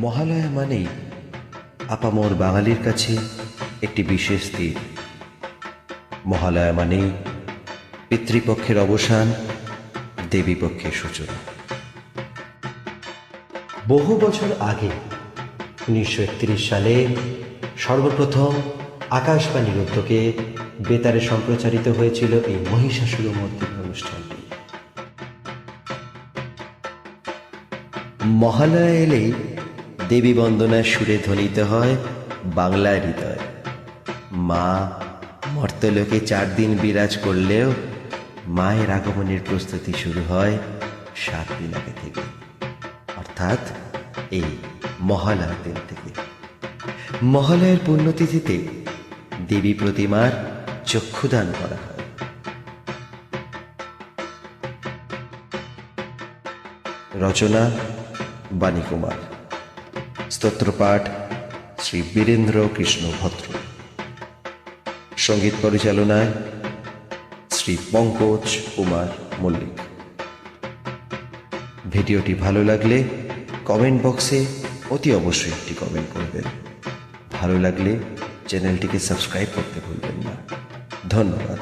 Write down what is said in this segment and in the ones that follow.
মহালয়া মানেই আপামর বাঙালির কাছে একটি বিশেষ দিন। মহালয়া মানেই পিতৃপক্ষের অবসান, দেবীপক্ষের সূচনা। বহু বছর আগে 1931 সালে সর্বপ্রথম আকাশবাণীর উদ্যোগে বেতারে সম্প্রচারিত হয়েছিল এই মহিষাসুরমর্দিনী অনুষ্ঠানটি। মহালয়া এলেই দেবী বন্দনার সুরে ধ্বনিত হয় বাংলার হৃদয়। মা মর্তলোকে 4 দিন বিরাজ করলেও মায়ের আগমনের প্রস্তুতি শুরু হয় 7 দিন আগে থেকে, অর্থাৎ এই মহালয়ার দিন থেকে। মহালয়ার পুণ্যতিথিতে দেবী প্রতিমার চক্ষুদান করা হয়। রচনা বাণী কুমার, স্তোত্রপাঠ শ্রী বীরেন্দ্র কৃষ্ণ ভদ্র, সঙ্গীত পরিচালনায় শ্রী পঙ্কজ কুমার মল্লিক। ভিডিওটি ভালো লাগলে কমেন্ট বক্সে অতি অবশ্যই একটি কমেন্ট করবেন। ভালো লাগলে চ্যানেলটিকে সাবস্ক্রাইব করতে ভুলবেন না। ধন্যবাদ।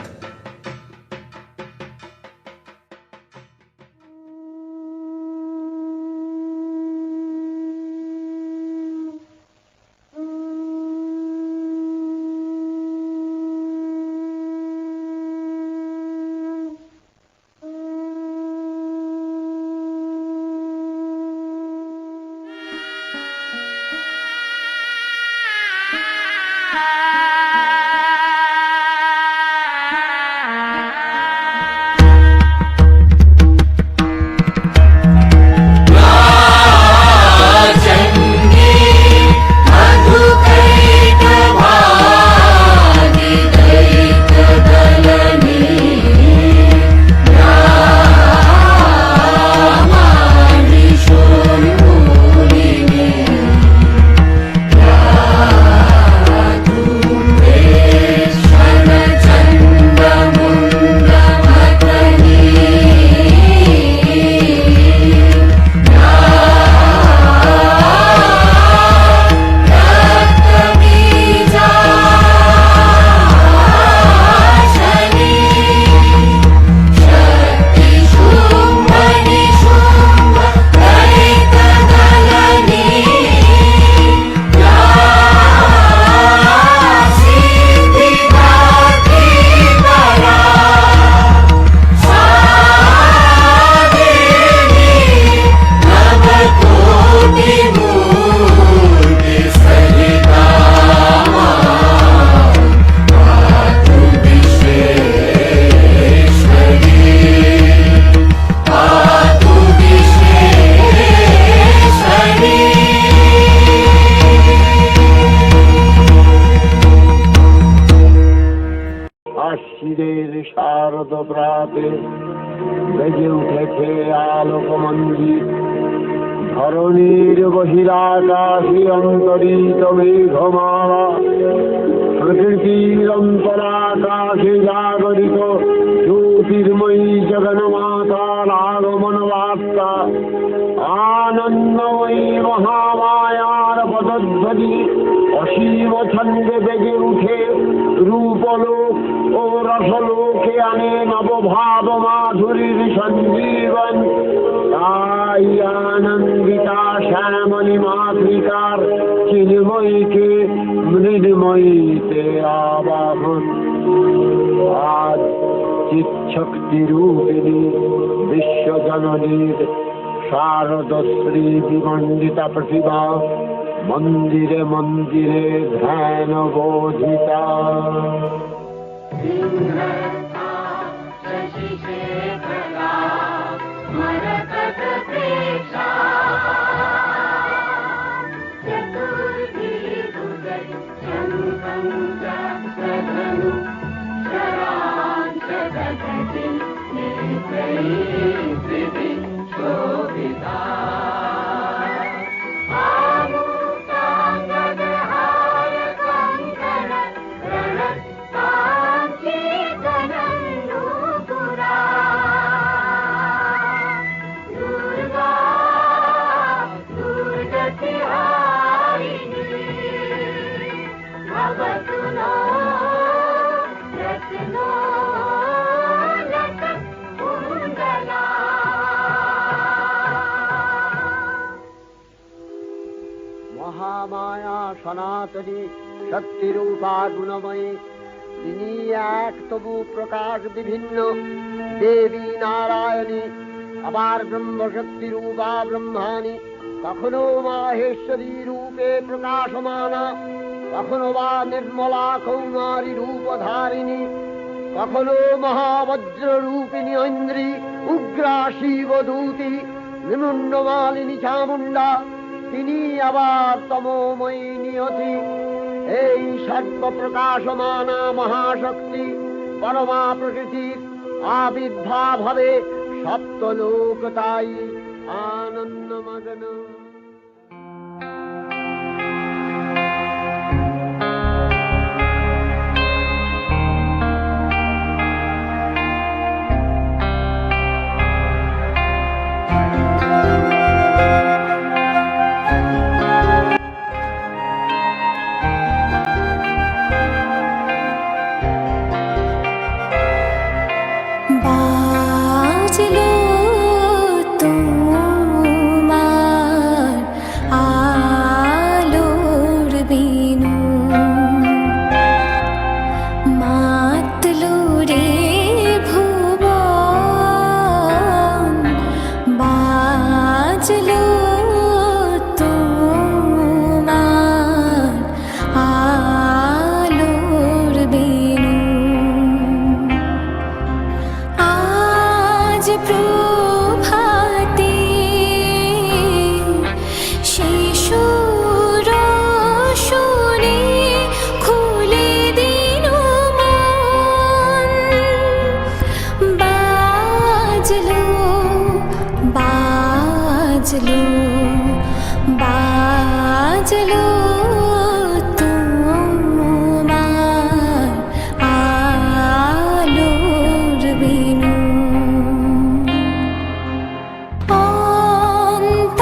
আশ্বিনের শারদ প্রাতে বেজে উঠেছে আলোক মন্দির। ধরণীর বহিরাকাশে অন্তরিত মেঘমালা, প্রকৃতির অন্তরাকাশে জাগরিত জ্যোতির্ময়ী জগন্মাতার আগমন বার্তা। আনন্দময়ী মহামায়ার পদধ্বনি অসীম ছন্দে বেজে উঠে রূপলোক ও রসলোকে আনে নবভাব মাধুরীর সঞ্জীবন। তাই আনন্দিতা শ্যামলী মাতৃকার চিন্ময়ীকে মৃন্ময়ীতে আবাহন। আজ চিৎশক্তি রূপিণী বিশ্বজননীর শারদশ্রী বিমণ্ডিতা প্রতিভা মন্দিরে মন্দিরে ধ্যান বোধিতা। মহামায়া সনাতনী শক্তিরূপা গুণময়ী, তিনি এক তবু প্রকাশ বিভিন্ন দেবী নারায়ণী, আবার ব্রহ্মশক্তি রূপা ব্রহ্মাণী, কখনো মাহেশ্বরী রূপে প্রকাশমানা, কখনো বা নির্মলা কৌমারী রূপধারিণী, কখনো মহাবজ্র রূপিণী ঐন্দ্রী, উগ্রা শিবদূতি, নিমুন্ডমালিনী চামুণ্ডা, তিনি আবার তমোময়ী নিয়তি। এই সর্বপ্রকাশমানা মহাশক্তি পরমা প্রকৃতির আবির্ভাব হবে সপ্তলোক, তাই আনন্দমগ্ন। বাজলো তোমার আলোর বিনু, মাতলো রে ভুবন, বাজলো তোমার আলোর বিনু। আজ প্রভাতে শিশুর শুনে খুলে দিল মন, বাজলো বাজলো বাজলো তোমার আলোর বিনু। অন্তরে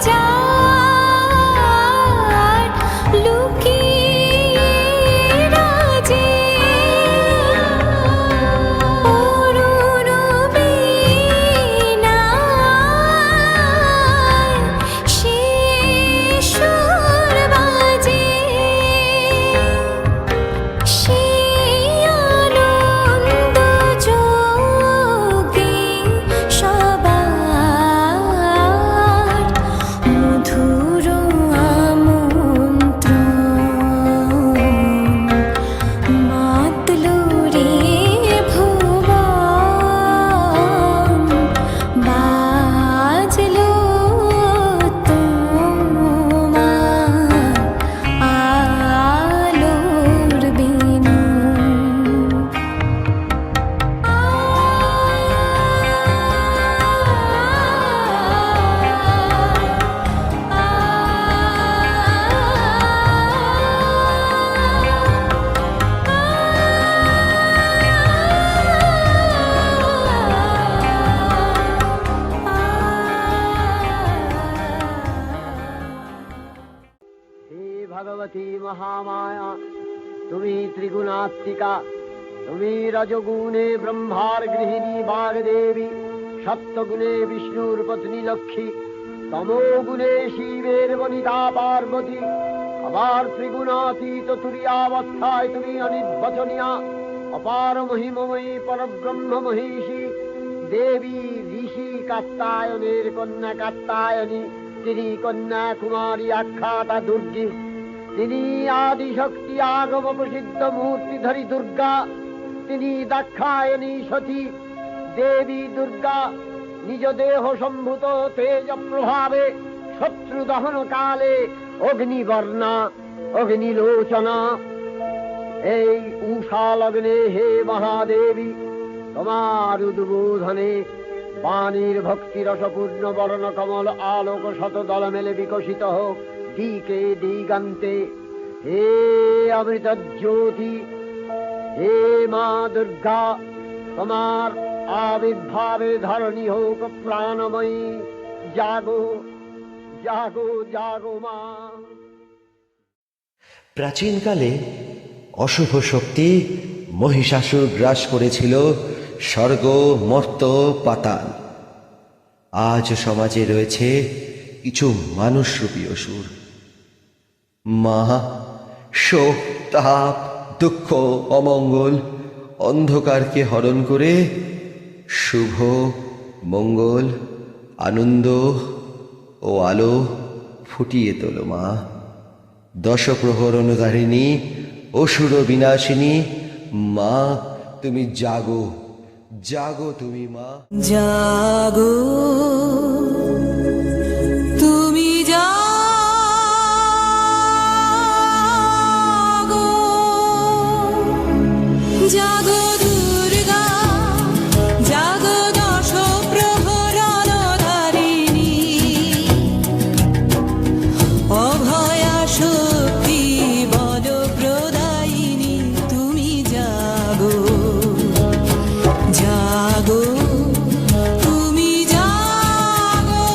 যার লুকিয়ে রাজে, অরুণ বীণায় সে সুর বাজে, সে আনন্দ যোগে সবার মধুর আমন্ত্রণ, মাতলো রে ভুবন, বাজলো তোমার আলোর বিনু। হে ভগবতী মহামায়া, তুমি ত্রিগুণাত্মিকা, তুমি রজগুণে ব্রহ্মার গৃহিণী বাগদেবী, সপ্তগুণে বিষ্ণুর পত্নী লক্ষ্মী, তমোগুণে শিবের বনিতা পার্বতী, আবার ত্রিগুণাতীত তুরীয়াবস্থায় তুমি অনির্বচনীয়া, অপার মহিমময়ী পরব্রহ্ম মহিষী দেবী, ঋষি কাত্তায়নের কন্যা কাত্তায়নী, তিনি কন্যা কুমারী আখ্যাতা দুর্গী, তিনি আদিশক্তি আগম প্রসিদ্ধ মূর্তিধরী দুর্গা, তিনি দাক্ষায়ণী সতী দেবী দুর্গা, নিজ দেহ সম্ভূত তেজ প্রভাবে শত্রু দহন কালে অগ্নিবর্ণা অগ্নিলোচনা। এই উষা লগ্নে হে মহাদেবী, তোমার উদ্বোধনে বাণীর ভক্তি রসপূর্ণ বরণ কমল আলোক শত দল মেলে বিকশিত হোক দিকে দিগান্তে। হে অমৃত জ্যোতি, হে মা দুর্গা, তোমার আবির্ভাবে ধরণী হোক প্রাণময়ী। জাগো জাগো জাগো মা। প্রাচীনকালে অশুভ শক্তি মহিষাসুর গ্রাস করেছিল স্বর্গ, মর্ত, পাতাল। আজ সমাজে রয়েছে কিছু মানুষরূপী অসুর। মা, শোক, তাপ, দুঃখ, অমঙ্গল, অন্ধকারকে হরণ করে শুভ, মঙ্গল, আনন্দ ও আলো ফুটিয়ে তোলো মা। দশপ্রহর অনুধারিণী, অসুর বিনাশিনী মা, তুমি জাগো, জাগো তুমি মা। জাগো তুমি জাগো, জাগো দুর্গা, জাগো দশ প্রহরণধারিণী, অভয়া শক্তি বল প্রদায়িনী, তুমি জাগো, জাগো তুমি জাগো,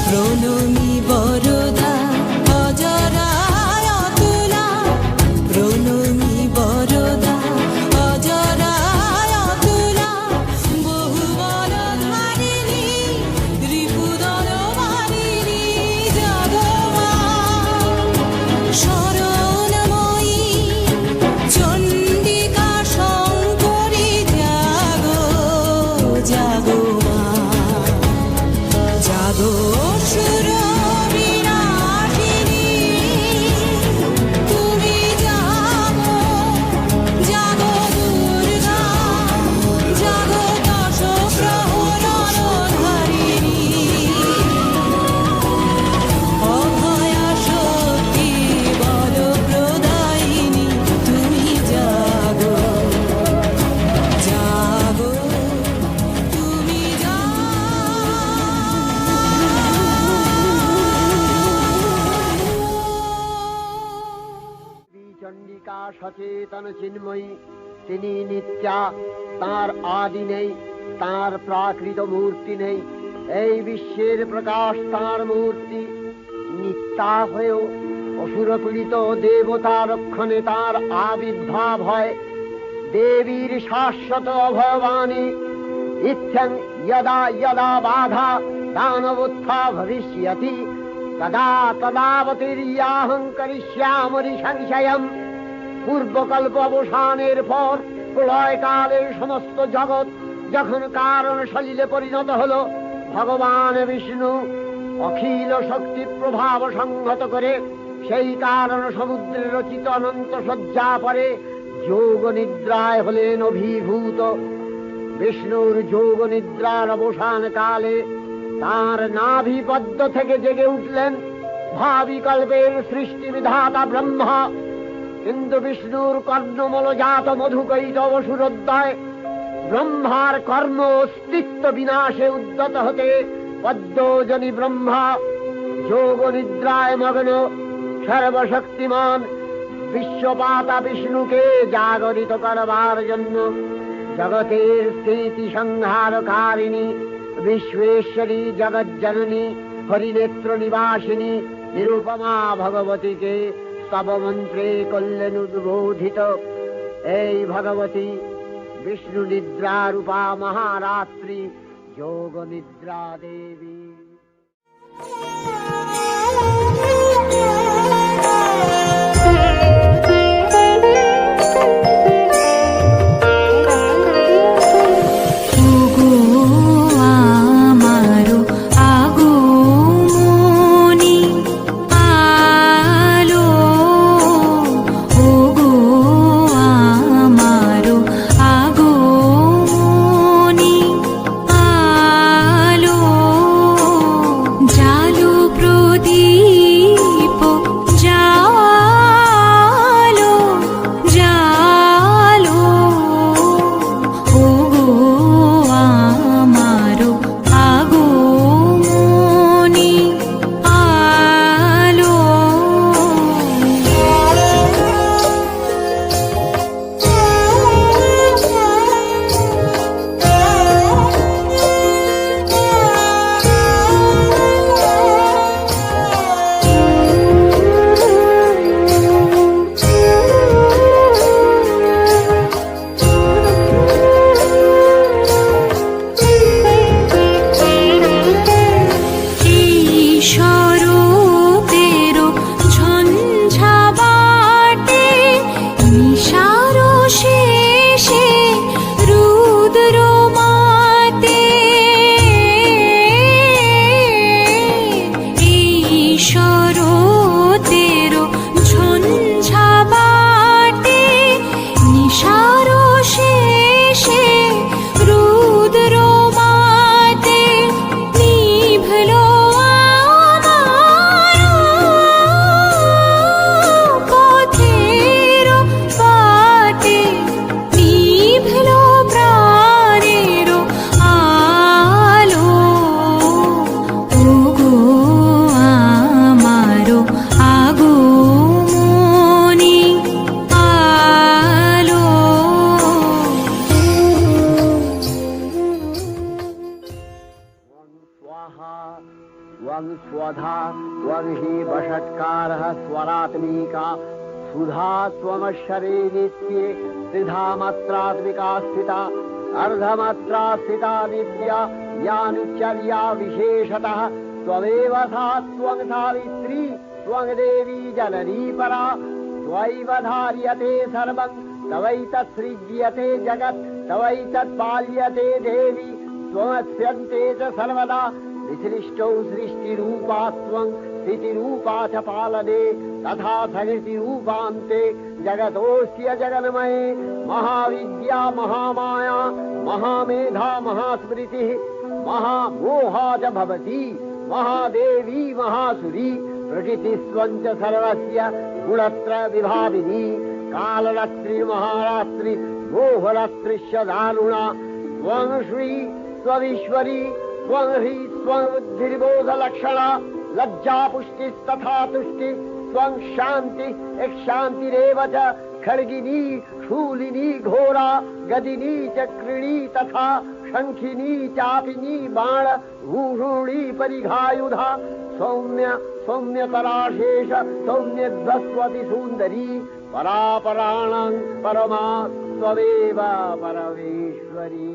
প্রণমী বরদা অজরায় অতুলা, প্রণমী বরদা অজরায় অতুলা, বহুবল ধারিণী রিপুদল মারিণী, জাগো মা শরণময়ী চণ্ডিকা শঙ্করী, জাগো, জাগো মা, জাগো অসুর বিনাশিনী, তুমি জাগো, জাগো দুর্গা, জাগো দশ প্রহরণধারিণী, অভয়া শক্তি বল প্রদায়িনী, তুমি জাগো, জাগো তুমি চণ্ডিকা সচেতন চিন্ময়ী, তিনি নিত্যা, তার আদি নেই, তার প্রাকৃত মূর্তি নেই। এই বিশ্বের প্রকাশ তার মূর্তি, নিত্যা হয়েও অসুর পীড়িত দেবতা রক্ষণে তার আবির্ভাব হয়। দেবীর শাশ্বত অভয়বাণী, ইচ্ছং যদা যদা বাধা দানবোত্থা ভবিষ্যতি, তদা তদাবতীর্যাহং করিষ্যামি সংশয়ম। পূর্বকল্প অবসানের পর প্রলয়কালে সমস্ত জগৎ যখন কারণ সলিলে পরিণত হলো, ভগবান বিষ্ণু অখিল শক্তি প্রভাব সংহত করে সেই কারণ সমুদ্রে রচিত অনন্ত শয্যা পরে যোগ নিদ্রায় হলেন অভিভূত। বিষ্ণুর যোগ নিদ্রার অবসান কালে তার নাভিপদ্ম থেকে জেগে উঠলেন ভাবিকল্পের সৃষ্টি বিধাতা ব্রহ্মা। কিন্তু বিষ্ণুর কর্ণমলজাত মধুকৈটব সুরোদয় ব্রহ্মার কর্ম অস্তিত্ব বিনাশে উদ্যত হতে পদ্মজনী ব্রহ্মা যোগ নিদ্রায় মগ্ন সর্বশক্তিমান বিশ্বপাতা বিষ্ণুকে জাগরিত করবার জন্য জগতের স্থিতি সংহারকারিণী বিশ্বেশ্বরী জগজ্জননী হরিনেত্র নিবাসিনী নিরুপমা ভগবতীকে স্তবমন্ত্রে করলেন উদ্বোধিত। এই ভগবতী বিষ্ণু নিদ্রা রূপা মহারাত্রি যোগ নিদ্রা দেবী। আলো त्वं स्वधा त्वं हि वषट्कारः स्वरात्मिका सुधा त्वमक्षरे नित्ये त्रिधा मात्रात्मिका स्थिता अर्धमात्रा स्थिता नित्या यानुचर्या विशेषतः त्वमेव सा त्वं सावित्री त्वं देवी जननी परा त्वैव धार्यते सर्वं तवैतत्सृज्यते जगत् तवैतत्पाल्यते देवी त्वमस्यन्ते च सर्वदा विसृष्टौ सृष्टिरूपा त्वं स्थितिरूपा च पालने तथा सकृतिरूपान्ते जगतोऽस्य जगन्मये महाविद्या महामाया महामेधा महास्मृतिः महामोहा च भवति महादेवी महासुरी प्रकृतिस्त्वं च सर्वस्य गुणत्रय विभाविनी कालरात्रि महारात्रि मोहरात्रिश्च दारुणा त्वं श्री त्वमीश्वरी त्वं ह्री त्वं बुद्धिर्बोधलक्षणा लज्जा पुष्टिस्तथा तुष्टि त्वं शान्ति शान्तिरेव च खड्गिनी शूलिनी घोरा गदिनी चक्रिणी तथा शङ्खिनी चापिनी बाण भूषुणी परिघायुधा सौम्य सौम्यतराशेष सौम्यध्वस्वति सुन्दरी परापराणां परमा त्वमेव परमेश्वरी।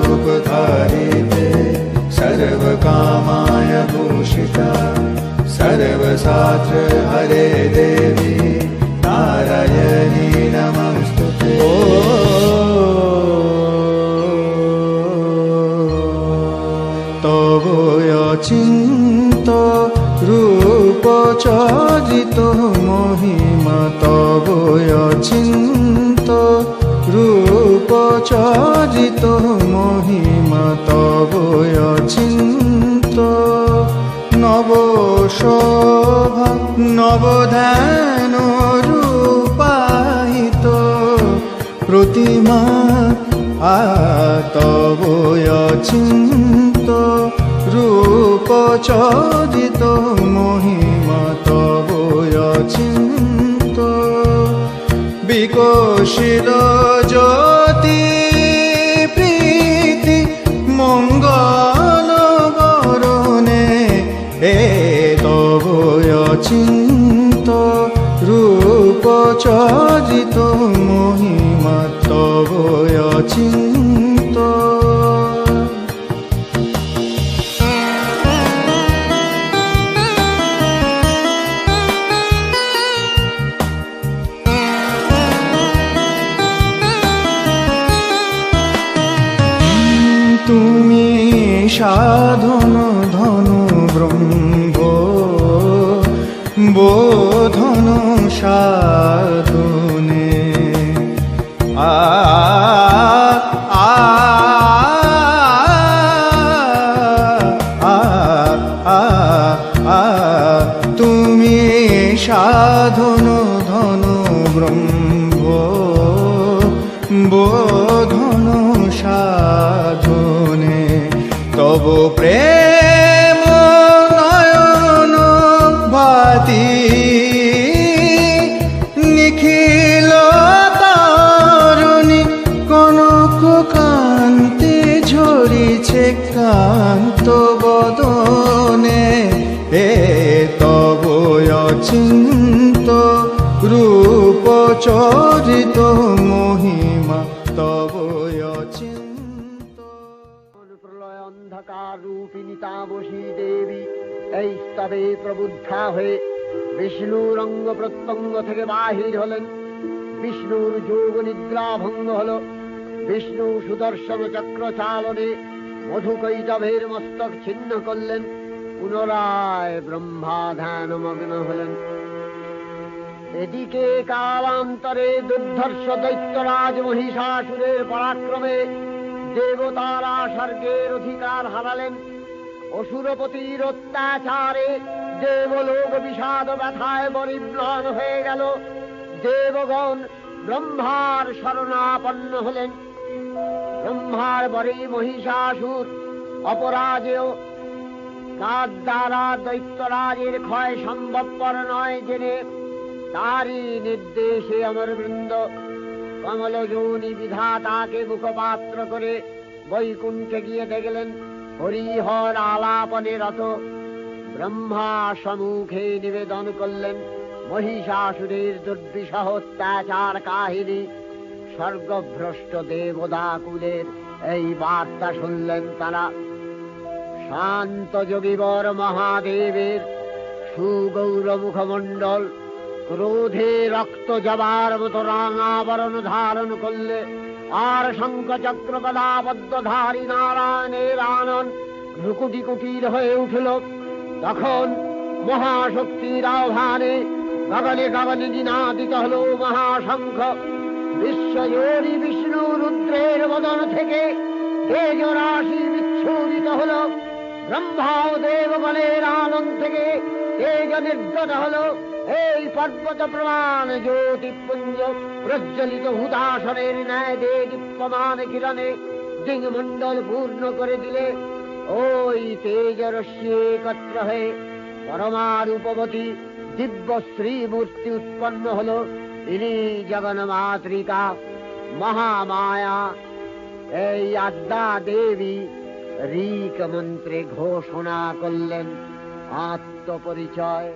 अचिन्तरूपधारिते सर्वकामाय भूषिता सर्वशास्त्र हरे देवी नारायणी नमस्तुते। तव अचिन्त रूप चरित महिमा तव अचिन्त रूप चरित महिमा तव अचिन्त नव शोभा नवध्यान रूपाहित प्रतिमा तव अचिन्त रूप चरित महिमा तव अचिन्त विकसित ज्योति प्रीति मंगल बरणे तव अचिन्त रूप चरित महिमा तव अचिन्त। তুমি সাধন ধন ব্রহ্ম বোধন সাধনে তুমি সাধন ধন ব্রহ্ম বোধন সাধনে তব প্রেম নয়ন ভাতি নিখিল তারণী কনক কান্তি ঝরিছে কান্ত বদনে তব অচিন্ত রূপ চরিত মহিমা তব অচিন্ত। প্রলয় অন্ধকার রূপিণী তাবসী দেবী এই স্তবে প্রবুদ্ধা হয়ে বিষ্ণুর অঙ্গ প্রত্যঙ্গ থেকে বাহির হলেন। বিষ্ণুর যোগ নিদ্রা ভঙ্গ হল। বিষ্ণু সুদর্শন চক্র চালনে মধুকৈটভের মস্তক ছিন্ন করলেন। পুনরায় ব্রহ্মা ধ্যানমগ্ন হলেন। এদিকে কালান্তরে দুর্ধর্ষ দৈত্যরাজ মহিষাসুরের পরাক্রমে দেবতারা স্বর্গের অধিকার হারালেন। অসুরপতির অত্যাচারে দেবলোক বিষাদ ব্যথায় পরিম্লান হয়ে গেল। দেবগণ ব্রহ্মার শরণাপন্ন হলেন। ব্রহ্মার বরে মহিষাসুর অপরাজেয়, তার দ্বারা দৈত্যরাজের ক্ষয় সম্ভবপর নয় জেনে তারই নির্দেশে অমরবৃন্দ কমলযোনি বিধাতাকে মুখপাত্র করে বৈকুণ্ঠে গিয়ে দেখলেন হরিহর আলাপনে রত। ব্রহ্মা সম্মুখে নিবেদন করলেন মহিষাসুরের দুর্বিষহ অত্যাচার কাহিনী। স্বর্গভ্রষ্ট দেবদাকুলের এই বার্তা শুনলেন তারা। শান্ত যোগীবর মহাদেবের সুগৌর মুখমণ্ডল ক্রোধে রক্ত জবার মতো রাঙাবরণ ধারণ করলে, আর শঙ্খ চক্র গদাবদ্ধধারী নারায়ণের আনন ভ্রুকুটি কুটির হয়ে উঠল। তখন মহাশক্তির আহ্বানে গগনে গগনে নিনাদিত হল মহাশঙ্খ। বিশ্বজোরী বিষ্ণু রুদ্রের বদন থেকে তেজ রাশি বিচ্ছুরিত হল। ব্রহ্মা ও দেবগণের আনন্দ থেকে তেজ নির্গত হল। এই পর্বত প্রমাণ জ্যোতিপুঞ্জ প্রজ্বলিত হুতাসনের ন্যায় দীপ্যমান কিরণে দিংমণ্ডল পূর্ণ করে দিলে ওই তেজরশ্মি একত্র হয়ে পরমারূপবতী দিব্য শ্রীমূর্তি উৎপন্ন হল। ইনি জগন্মাতৃকা মহামায়া। এই আদ্যা দেবী ঋক মন্ত্রে ঘোষণা করলেন আত্মপরিচয়।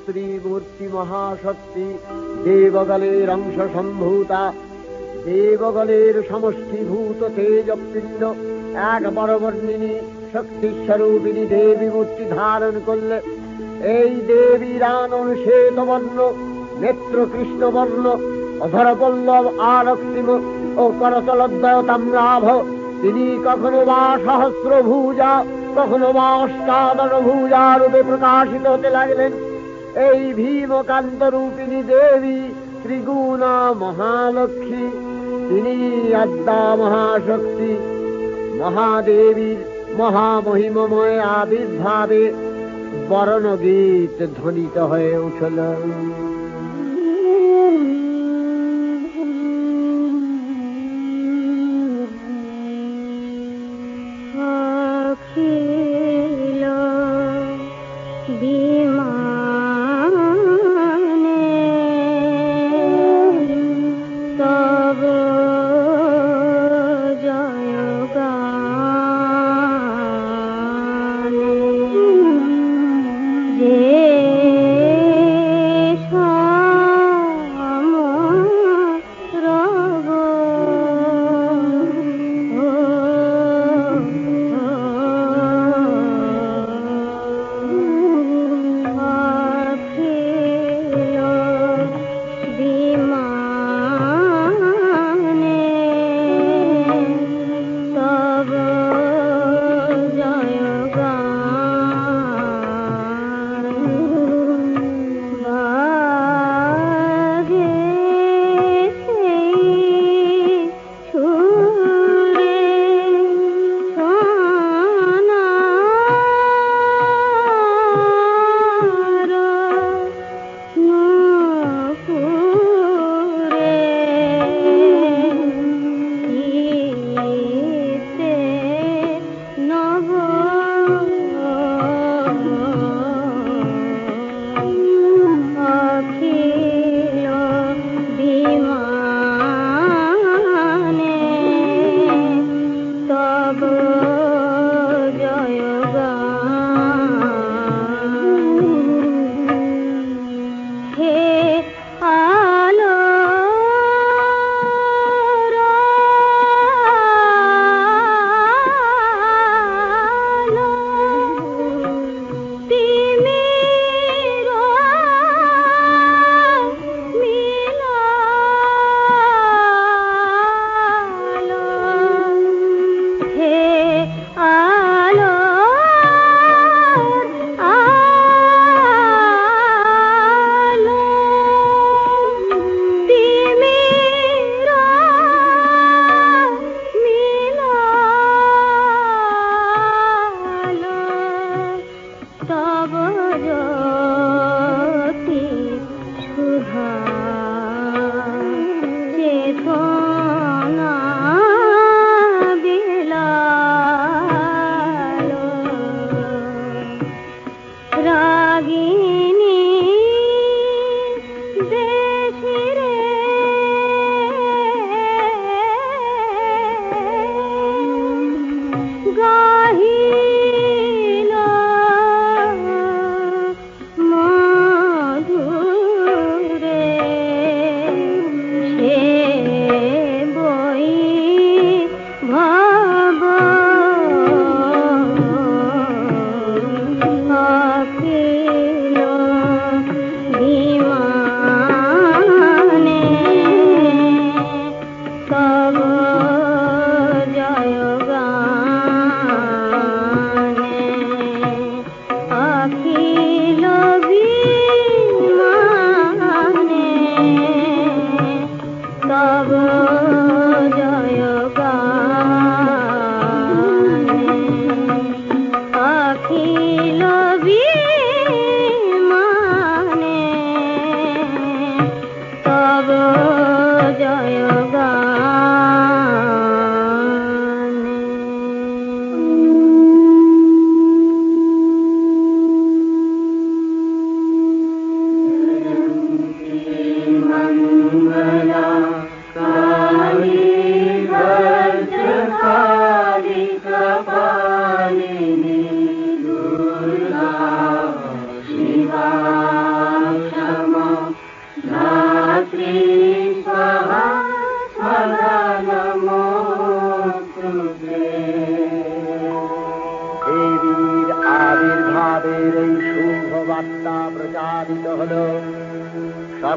ত্রিমূর্তি মহাশক্তি, দেবগলের অংশ সম্ভূতা, দেবগলের সমষ্টিভূত তেজপিণ্ড এক বরবর্ণিনী শক্তিস্বরূপিণী দেবী মূর্তি ধারণ করলে এই দেবীর আনন শ্বেতবর্ণ, নেত্র কৃষ্ণবর্ণ, অধর পল্লব আরক্তিম ও করতলদ্বয় তাম্রাভ। তিনি কখনো বা সহস্রভুজা, কখনো বা অষ্টাদশভুজা রূপে প্রকাশিত হতে লাগলেন। এই ভীমকান্ত রূপিণী দেবী ত্রিগুণা মহালক্ষ্মী, তিনি আদ্যা মহাশক্তি। মহাদেবীর মহামহিমময় আবির্ভাবে বরণগীত ধ্বনিত হয়ে উঠল। অখিল বিমানে তব জয়গানে যে সমরব मंगला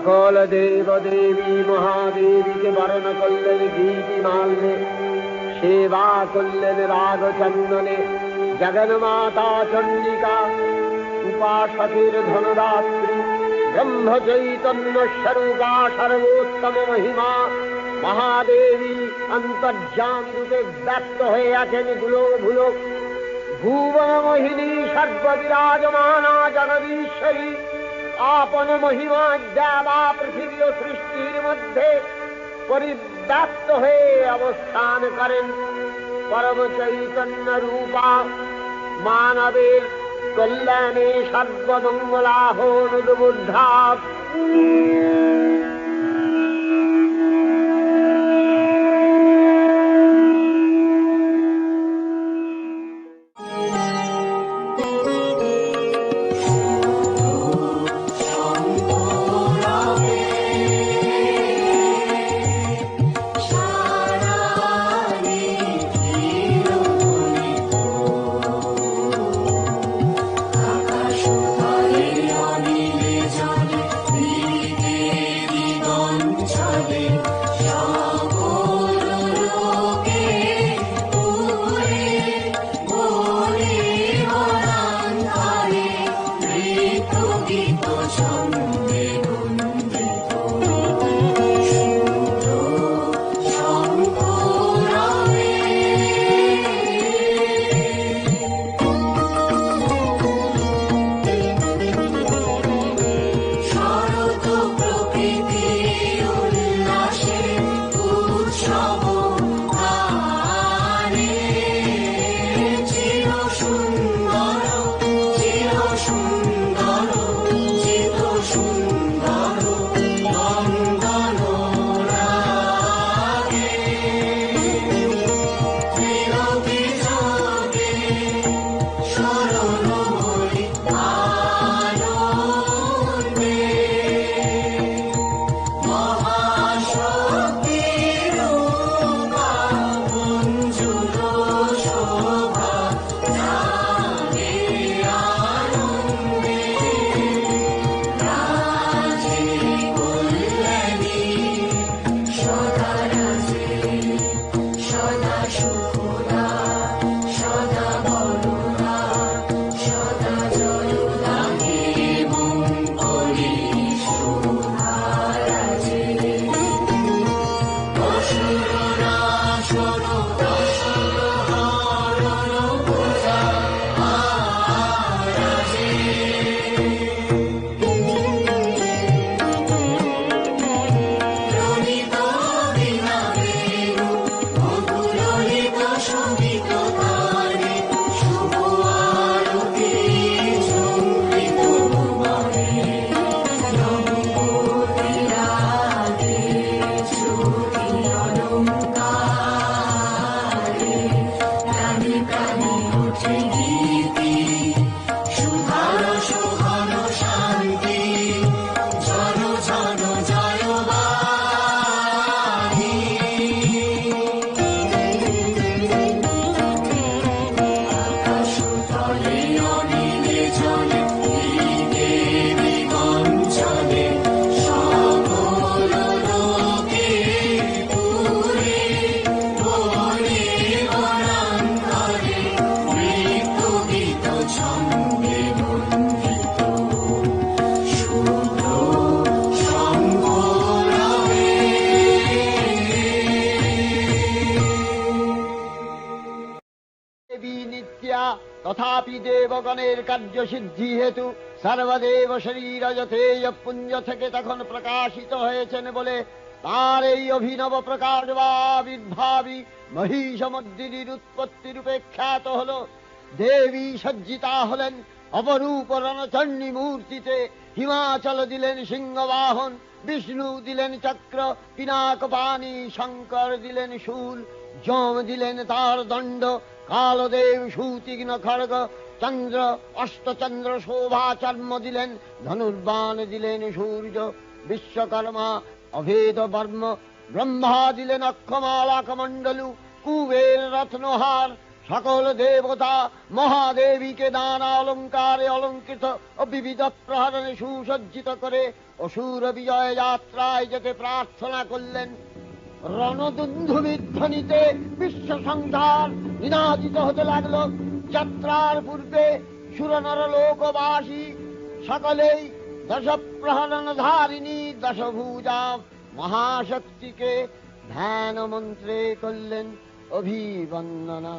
সকল দেব দেবী মহাদেবীকে বরণ করলেন গীতি মাল্যে, সেবা করলেন রাগ চন্দনে। জগন্মাতা চণ্ডিকা উপাসকের ধনদাত্রী, ব্রহ্ম চৈতন্য স্বরূপা সর্বোত্তম মহিমা মহাদেবী অন্তর্যামী রূপে ব্যক্ত হয়ে আছেন দুলোক ভুলোক। ভুবন মোহিনী সর্ববিরাজমানা জগদীশ্বরী আপন মহিমা দেবা পৃথিবী ও সৃষ্টির মধ্যে পরিব্যাপ্ত হয়ে অবস্থান করেন। পরম চৈতন্য রূপা মানবের কল্যাণে সর্বমঙ্গলাহ অনুবুদ্ধা। তথাপি দেবগণের কার্যসিদ্ধি হেতু সর্বদেব শরীর যথেয় পুঞ্জ থেকে তখন প্রকাশিত হয়েছেন বলে তার এই অভিনব প্রকাশ বা আবির্ভাবী মহিষমর্দিনীর উৎপত্তি রূপে খ্যাত হল। দেবী সজ্জিতা হলেন অপরূপ রণচণ্ডী মূর্তিতে। হিমাচল দিলেন সিংহবাহন, বিষ্ণু দিলেন চক্র পিনাকপাণি, শঙ্কর দিলেন শূল, যম দিলেন তার দণ্ড, কালদেব সুতীক্ষ্ণ খড়গ, চন্দ্র অষ্টচন্দ্র শোভা চর্ম দিলেন, ধনুর্বাণ দিলেন সূর্য, বিশ্বকর্মা অভেদ বর্ম, ব্রহ্মা দিলেন অক্ষমালা কমণ্ডলু, কুবের রত্নহার, সকল দেবতা মহাদেবীকে নানা অলঙ্কারে অলঙ্কৃত ও বিবিধ প্রহরণে সুসজ্জিত করে অসুর বিজয় যাত্রায় যেতে প্রার্থনা করলেন। রণদুন্ধুবির ধ্বনিতে বিশ্ব সংধার নিনাদিত হতে লাগলো। যাত্রার পূর্বে সুরনর লোকবাসী সকলেই দশ প্রহরণ ধারিণী দশভুজা মহাশক্তিকে ধ্যান মন্ত্রে করলেন অভিবন্দনা।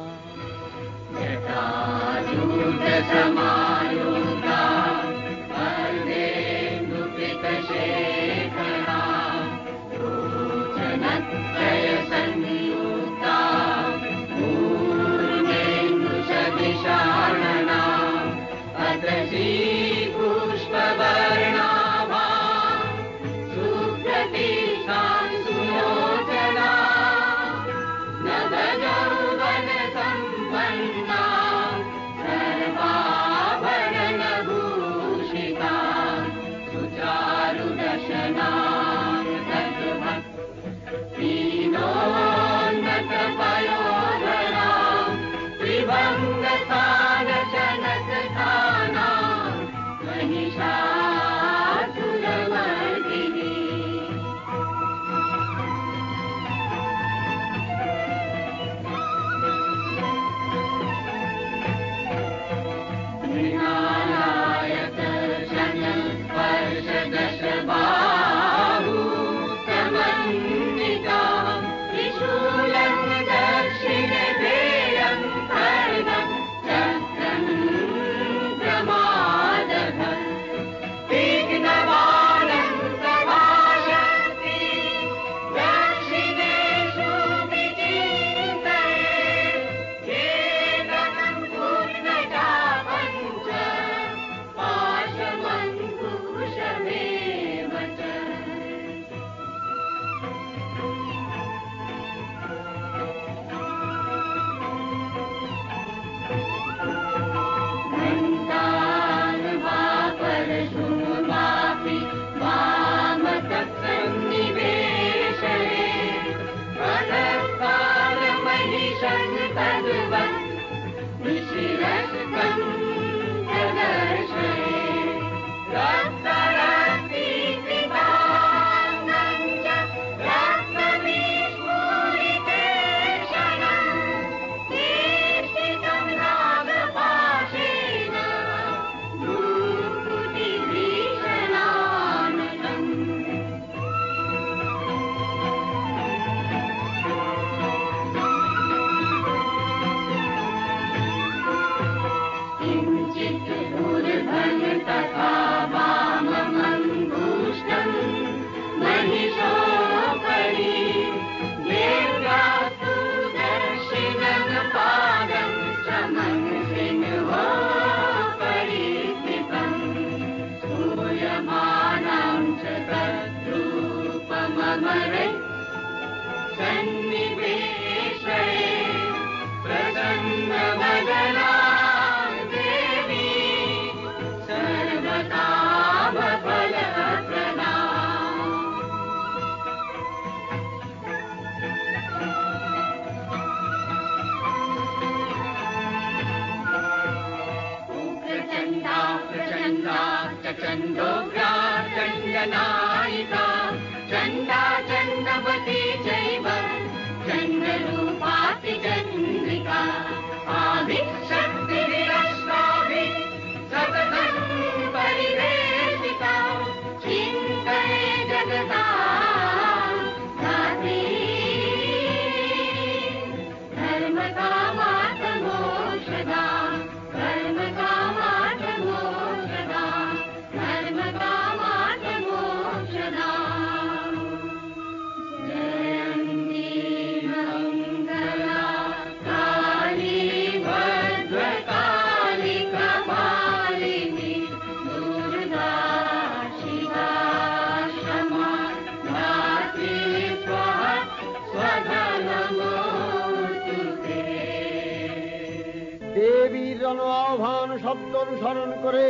আহ্বান শব্দ অনুসরণ করে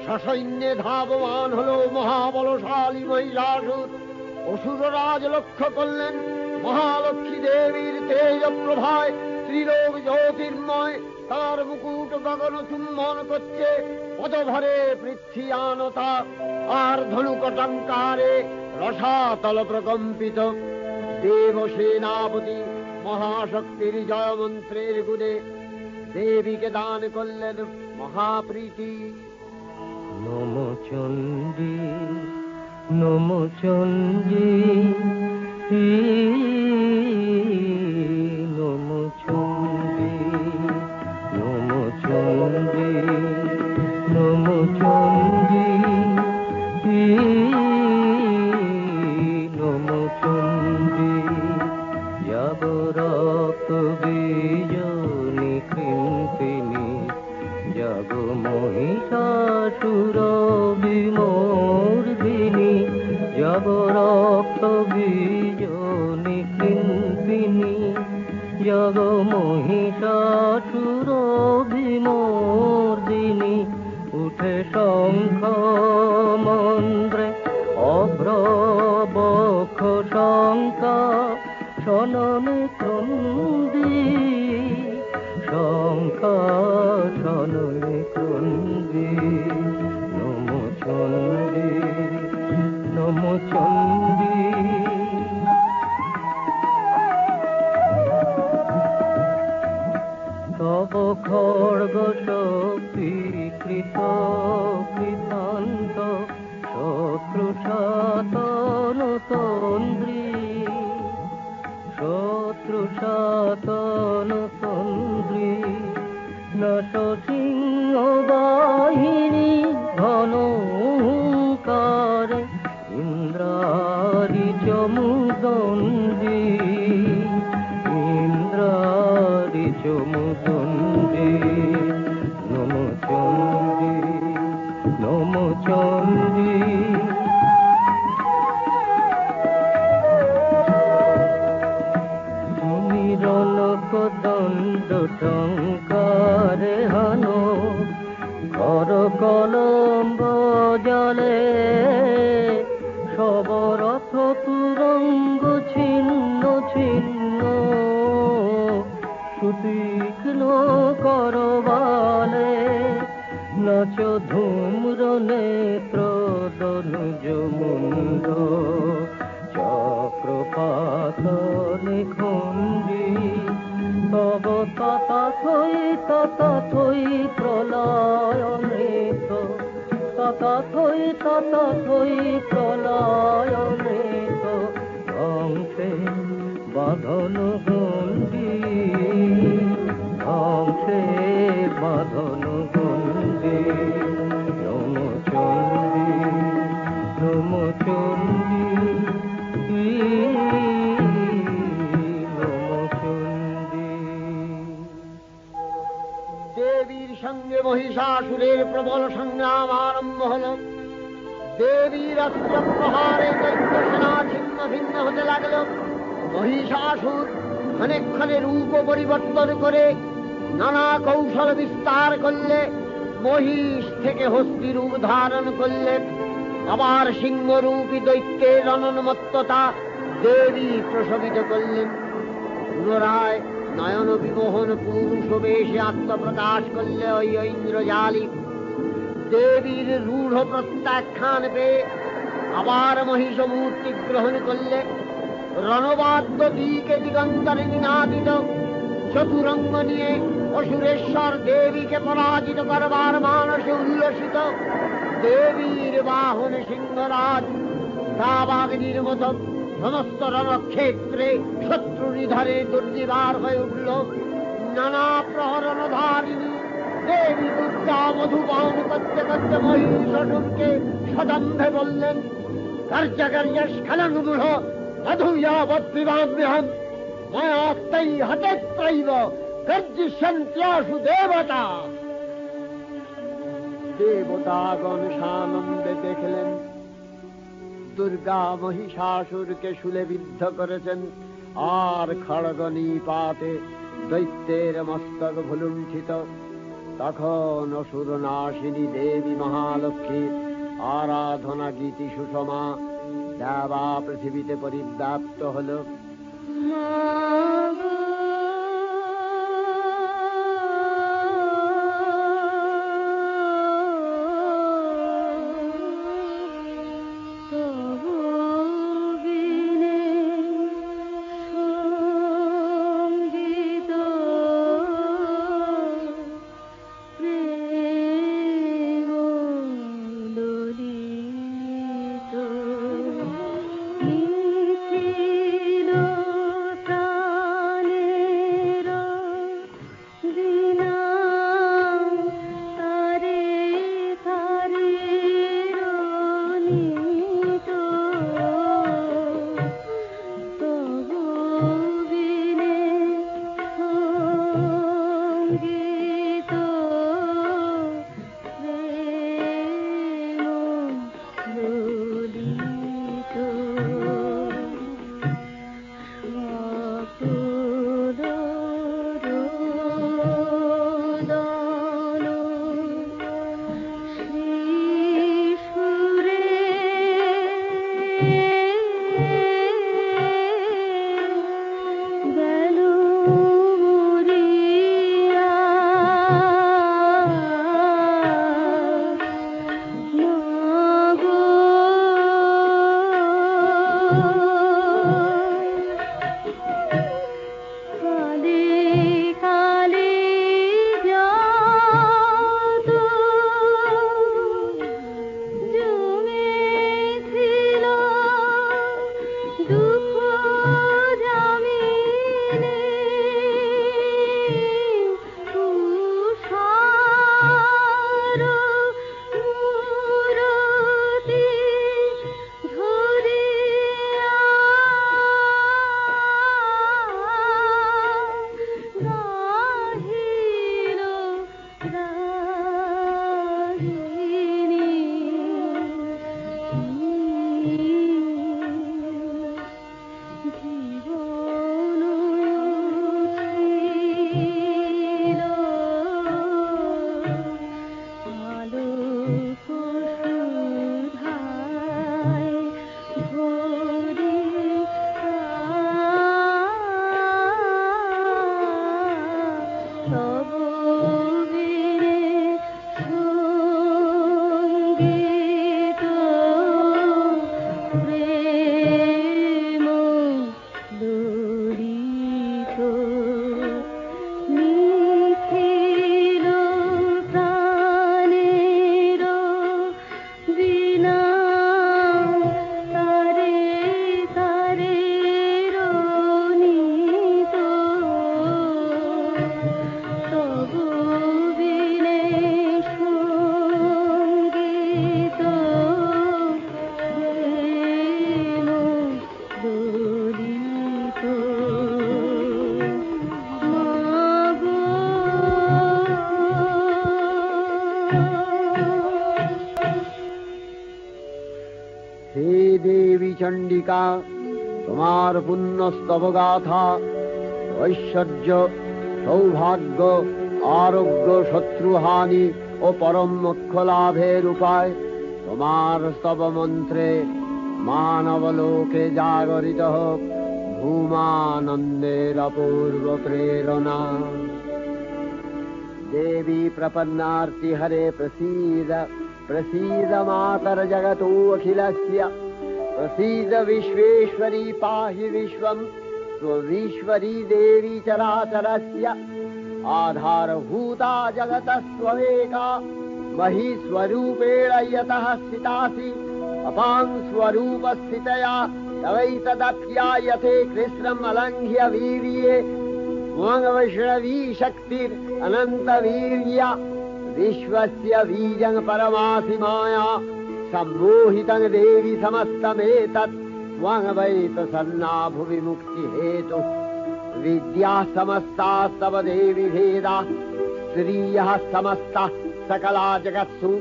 সসৈন্যে ধাবমান হলো মহাবলশালী মহিষাসুর। অসুররাজ লক্ষ্য করলেন মহালক্ষ্মী দেবীর তেজ প্রভায় ত্রিলোক জ্যোতির্ময় তার মুকুট গগন চুম্বন করছে, পদভরে পৃথ্বীয়ানতা আর ধনুকটঙ্কারে রসাতল প্রকম্পিত। দেব সেনাপতি মহাশক্তির জয় মন্ত্রের গুণে দেবীকে দান করলেন মহাপ্রীতি। নম চণ্ডী নম চণ্ডী নম চণ্ডী নম চণ্ডী নম চণ্ডী নম চণ্ডী যাব রক্ত বীজনি কৃন্তিনি যাব মহিষাসুর বিমর্দিনী যাব রক্ত বীজনি কৃন্তিনি যাব মহিষাসুর বিমর্দিনী উঠে শঙ্খ মন্দ্রে অভ্রবক্ষ শঙ্কা শননে ক্রন্দী শঙ্কা শননে ক্রন্দী নম চণ্ডী নম চণ্ডী তব খড়গ শক্তি কৃত কৃতান্ত শত্রু সাতন তন্দ্রী শত্রু সাতন তন্দ্রী নশ সিংহ বাহিনী ঘনকার ইন্দ্রারি চমুদণ্ডী ইন্দ্রারি চমুদণ্ডী নম চণ্ডী নম চণ্ডী দণ্ড টঙ্কারে হানো কর কলম্ব জলে সবরথ তুরঙ্গ ছিন্ন ছিন্ন সুতীক্ষ্ণ করবালে নাচ ধূম্র নেত্র দনুজ মুন্ড চক্রপাত নিখুঞ্জি তব তথাথই প্রলয় নৃত তথাথই প্রলয় নৃত ধ্বংসে বাঁধন গণ্ডি ধ্বংসে বাঁধন গণ্ডি নম চণ্ডী নম চণ্ডী দেবীর সঙ্গে মহিষাসুরের প্রবল সংগ্রাম আরম্ভ হল। দেবীর অস্ত্র প্রহারে দৈত্য সেনা ছিন্ন ভিন্ন হতে লাগল। মহিষাসুর ক্ষণে রূপ পরিবর্তন করে নানা কৌশল বিস্তার করলে, মহিষ থেকে হস্তি রূপ ধারণ করলে, আবার সিংহরূপী দৈত্যের অনন্মত্ততা দেবী প্রশমিত করলেন। পুনরায় নয়ন বিমোহন পুরুষ বেশে আত্মপ্রকাশ করলে ওই ঐন্দ্রজালী। দেবীর রূঢ় প্রত্যাখ্যান পেয়ে আবার মহিষ মূর্তি গ্রহণ করলে। রণবাদ্য দিকে দিগন্তরে নিনাদিত চতুরঙ্গ নিয়ে অসুরেশ্বর দেবীকে পরাজিত করবার মানসে উল্লসিত। দেবীর বাহন সিংহরাজ দাবাগ্নির মতো সমস্ত রণক্ষেত্রে শত্রু নিধারে দুর্নিবার হয়ে উঠল। নানা প্রহরণধারিণী দেবী দুর্গা মধুপান করতে করতে মহিষাসুরকে সদম্ভে বললেন, কার্যকার্যস্খলনমূঢ় মধুয়াবদ্বিবাম্যহম মায়াত্তৈ হতেত্রৈব গর্জিষ্যন্ত্যাসু দেবতা। দেবতাগণ সানন্দে দেখলেন দুর্গা মহিষাসুরকে শূলে বিদ্ধ করেছেন, আর খড়গ নিপাতে দৈত্যের মস্তক ভুলুণ্ঠিত। তখন অসুর নাশিনী দেবী মহালক্ষ্মী আরাধনা গীতি সুষমা দেবা পৃথিবীতে পরিব্যাপ্ত হল। মা পিতা, তোমার পুণ্যস্তব গাথা, ঐশ্বর্য, সৌভাগ্য, আরোগ্য, শত্রুহানি ও পরম মোক্ষ লাভের উপায় তোমার স্তব মন্ত্রে মানবলোকে জাগরিত হোক ভূমানন্দের অপূর্ব প্রেরণা। देवी प्रपन्नार्ति हरे प्रसीद, प्रसीद मातर जगतो अखिलस्य, प्रसीद विश्वेश्वरी पाहि विश्वम्, त्वमीश्वरी देवी चराचरस्य। आधारभूता जगतस्त्वमेका, महीस्वरूपेण यतः स्थितासि, अपां स्वरूपस्थितया तवैतदप्यायते कृष्णम् अलङ्घ्य वीर्ये। वैष्णवी शक्तिर् अनंत वीर्या, विश्वस्य बीजं परमासि माया, सम्मोहितं देवी समस्तमेतत् त्वं भुवि मुक्ति हेतु। विद्या समस्तास्तव देवी भेदा, स्त्रियः समस्ता सकला जगत्सु,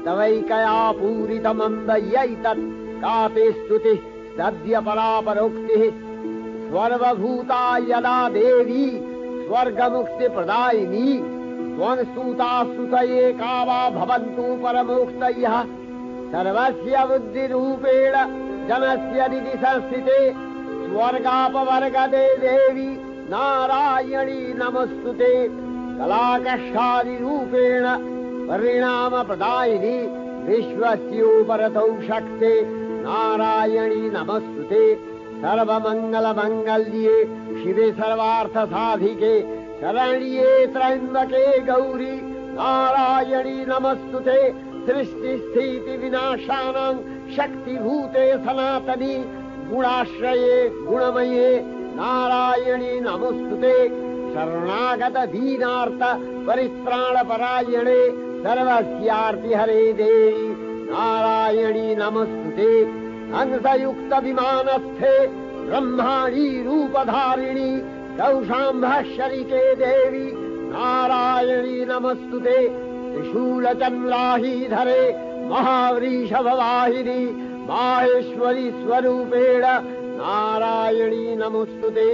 तवैकया पूरितमन्दयैतत् कापि स्तुतिः सद्य परापरोक्तिः। सर्वभूता यदा देवी स्वर्गमुक्ति प्रदायिनी, त्वं स्तुता स्तुतये का वा भवन्तु परमोक्तयः। सर्वस्य बुद्धिरूपेण जनस्य निधि संस्थिते, स्वर्गापवर्गदे देवी नारायणी नमस्तुते। कलाकषादिरूपेण परिणाम प्रदायिनी, विश्वस्योपरतौ शक्ते नारायणी नमस्तुते। सर्वमंगल मंगल्ये शिवे सर्वार्थ साधिके, शरण्ये त्र्यंबके गौरी नारायणी नमस्तुते। सृष्टि स्थिति विनाशानां शक्तिभूते सनातनी, गुणाश्रये गुणमये नारायणी नमस्तुते। शरणागत दीनार्थ परित्राणपरायणे सर्वस्यार्ति हरे देवी नारायणी नमस्तुते। हंसयुक्त विमानस्थे ब्रह्माणी रूपधारिणी, कौशाम्भशरिके देवी नारायणी नमस्तुते। त्रिशूलचन्द्राहीधरे महावृषभवाहिनी, माहेश्वरी स्वरूपेण नारायणी नमस्तुते।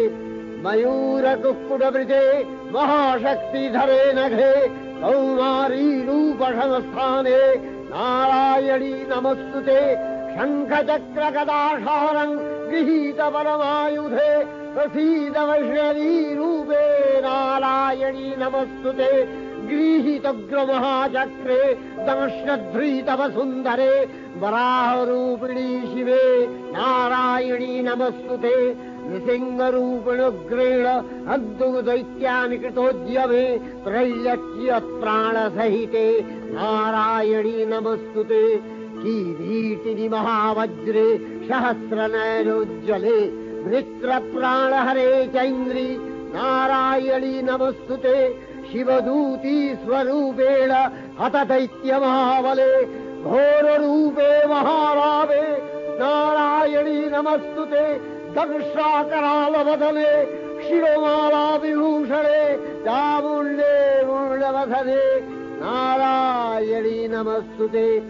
मयूरकुक्कुटवृते महाशक्तिधरे नघे, कौमारी रूपसंस्थाने नारायणी नमस्तुते। शंखचक्र गदाधारं गृहीत परमायुधे, प्रसीद वैष्णवी रूपे नारायणी नमस्तुते। गृहीतोग्रमहाचक्रे दंश्नध्रीतव सुन्दरे, वराहरूपिणी शिवे नारायणी नमस्तुते। नृसिंहरूपिणुग्रेण अद्भुतदैत्यानि कृतोद्यमे, त्रैलक्ष्यप्राणसहिते नारायणी नमस्तुते। किरीटिनि महावज्रे सहस्रनयनोज्ज्वले, वृत्रप्राणहरे चैन्द्री नारायणी नमस्तुते। शिवदूती स्वरूपेण हतदैत्यमहाबले, घोररूपे महारावे नारायणी नमस्तुते। दंशाकरालवदने शिरोमाला विभूषणे, चामुण्डे मूलवसने नारायणी नमस्तुते।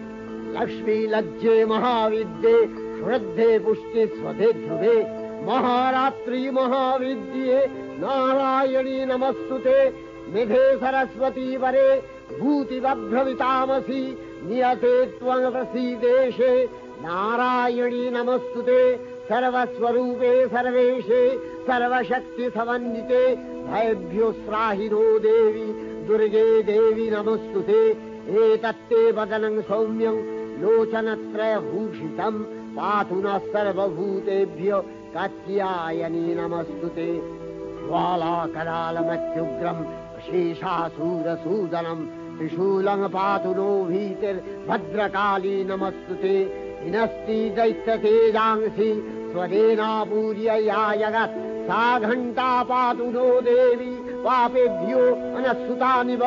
लक्ष्मी लज्जे महाविद्ये, श्रद्धे पुष्टि स्वधे ध्रुवे, महारात्रि महाविद्ये नारायणी नमस्तुते। निधे सरस्वती वरे भूतिवभ्रमितामसि, नियते त्वं प्रसीदेशे नारायणी नमस्तुते। सर्वस्वरूपे सर्वेशे सर्वशक्ति समन्विते, भयभ्यो त्राहिनो देवी दुर्गे देवी नमस्तुते। एतत्ते वदनं सौम्यं लोचनत्रयभूषितं, पातु नः सर्वभूतेभ्यो कात्यायनी नमस्तुते। ज्वालाकरालमत्युग्रं शेषासूरसूदनं, त्रिशूलं पातु नो भीतिर्भद्रकाली नमस्तुते। हिनस्ति दैत्यतेजांसि स्वरेणापूर्य या जगत्, सा घण्टा पातु नो देवी पापेभ्यो अनस्सुतानिव।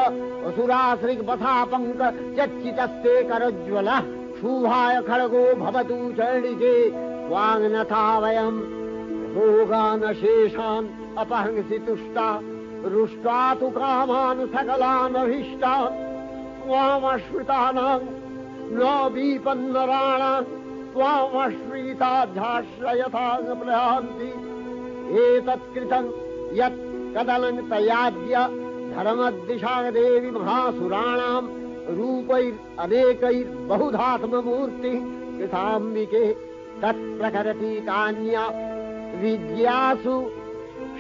असुराश्रिग्वथापङ्क चच्चितस्ते करोज्ज्वलः, शुभाय खड्गो भवतु चण्डिके वाङ्नथा वयम्। भोगानशेषान् अपहंसि तुष्टा, रुष्ट्वा तु कामान् सकलान् अभीष्टान्। त्वामश्रितानां न विपन्नराणां त्वामश्रीताध्याश्रयथाङ् प्रयान्ति एतत्कृतं यत् कदनं तयाद्य धर्मदिशा देवी महासुराणां रूपैरनेकैर्बहुधात्ममूर्तिः कृताम्बिके तत्प्रकरति कान्या विद्यासु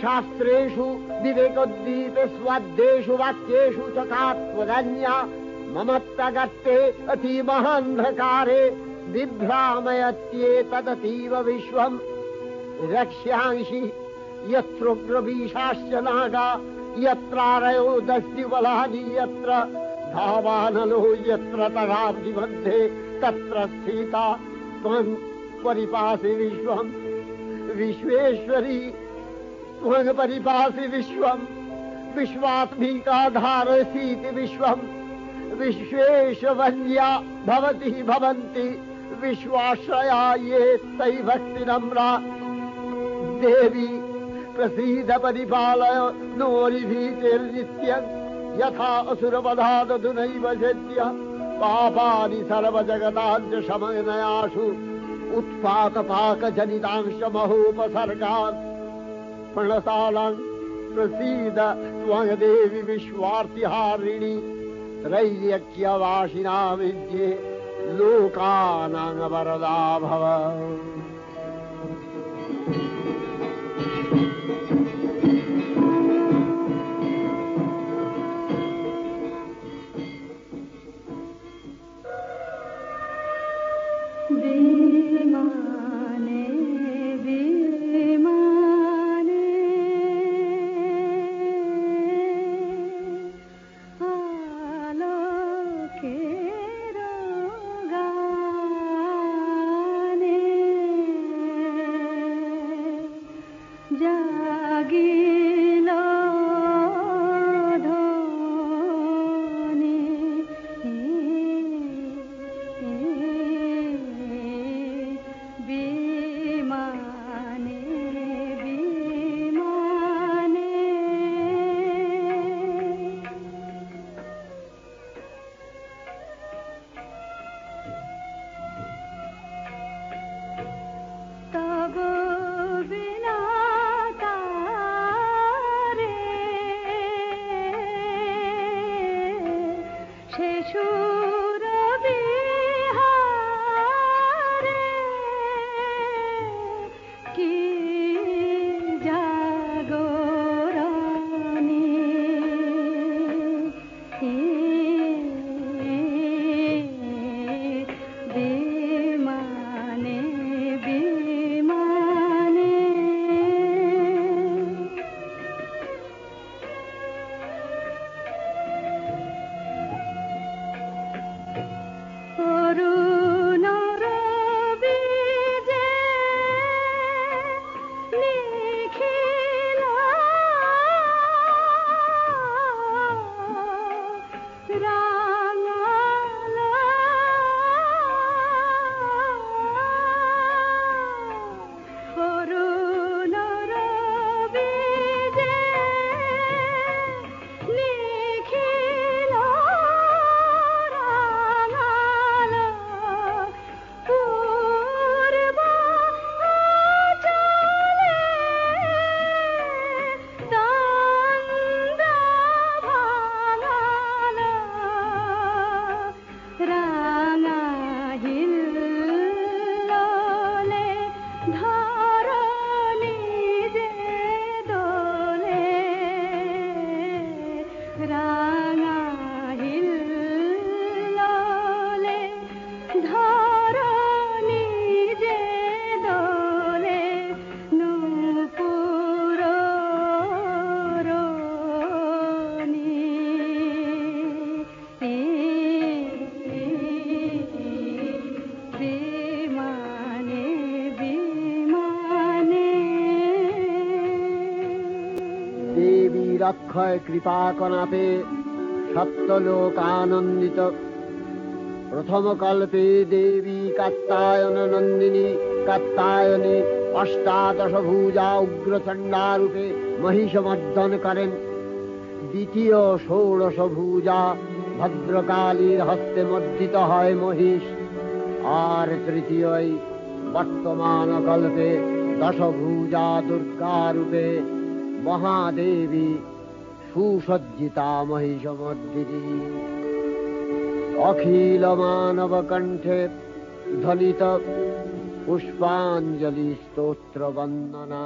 शास्त्रेषु विवेकोद्दीप स्वाद्येषु वाक्येषु च का त्वदन्या मम प्रगत्ते अतिमहान्धकारे बिभ्रामयत्येतदतीव विश्वम् रक्ष्यांसि यत्रोग्रवीशाश्च नागा यत्रारयो दस्युबलानि यत्र धावानलो यत्र तराब्धि मध्ये तत्र स्थिता त्वं परिपासि विश्वम् विश्वेश्वरी त्वं परिपासि विश्वम् विश्वात्मिकाधारसीति विश्वम् विश्वेशवन्या भवति भवन्ति विश्वाश्रया ये तै भक्तिनम्रा देवी प्रसीद परिपालय नोरिभीतिर्नित्यम् यथा असुरवधादधुनैव सद्य पापानि सर्वजगताञ्च शमनयासु उत्पातपाकजनितांश महोपसर्गान् प्रणतालां प्रसीद त्वं देवी विश्वार्तिहारिणि त्रैलोक्यवासिना विद्ये लोकानां वरदा भव। विमाने विमाने आलोकेर गाने जागिल ध्वनि विमाने विमाने तब बिना तारे शेषुर बिहारे की जागरणी विमाने विमाने অরুণর বীজে লিখিল রাঙাল অরুণর বীজে লিখিল রাঙাল পূর্ব চলে দ্বন্দ্ব ভাঙাল রাঙাহিল ধরণী যে দোলে রাঙাহিল ধরণী যে দোলে নূপুর রোনি বিমানে বিমানে দেবীর অক্ষয় কৃপা কণাপে সপ্তলোকানন্দিত প্রথম কল্পে দেবী কাত্যায়ন নন্দিনী কাত্যায়নী অষ্টাদশ ভুজা উগ্রচণ্ডা রূপে মহিষমর্দন করেন। দ্বিতীয় ষোড়শ ভুজা ভদ্রকালীর হস্তে মর্দিত হয় মহিষ। আর তৃতীয়ই বর্তমান কল্পে দশভুজা দুর্গা রূপে মহাদেবী সুসজ্জিতা মহিষমর্দিনী। অখিল মানব কণ্ঠে ধ্বনিত পুষ্পাঞ্জলি স্তোত্র বন্দনা।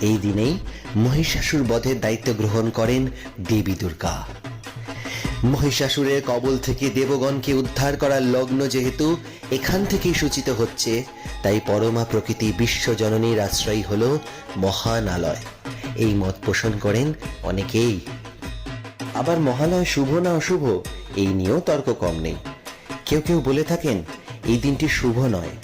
এই দিনেই মহিষাসুর বধের দায়িত্ব গ্রহণ করেন দেবী দুর্গা। মহিষাসুরের কবল থেকে দেবগণকে উদ্ধার করার লগ্ন যেহেতু এখান থেকেই সূচিত হচ্ছে, তাই পরমা প্রকৃতি বিশ্বজননীর আশ্রয় হল মহানালয়। এই মত পোষণ করেন অনেকেই। আবার মহালয় শুভ না অশুভ এই নিয়েও তর্ক কম নেই। কেউ কেউ বলে থাকেন এই দিনটি শুভ নয়,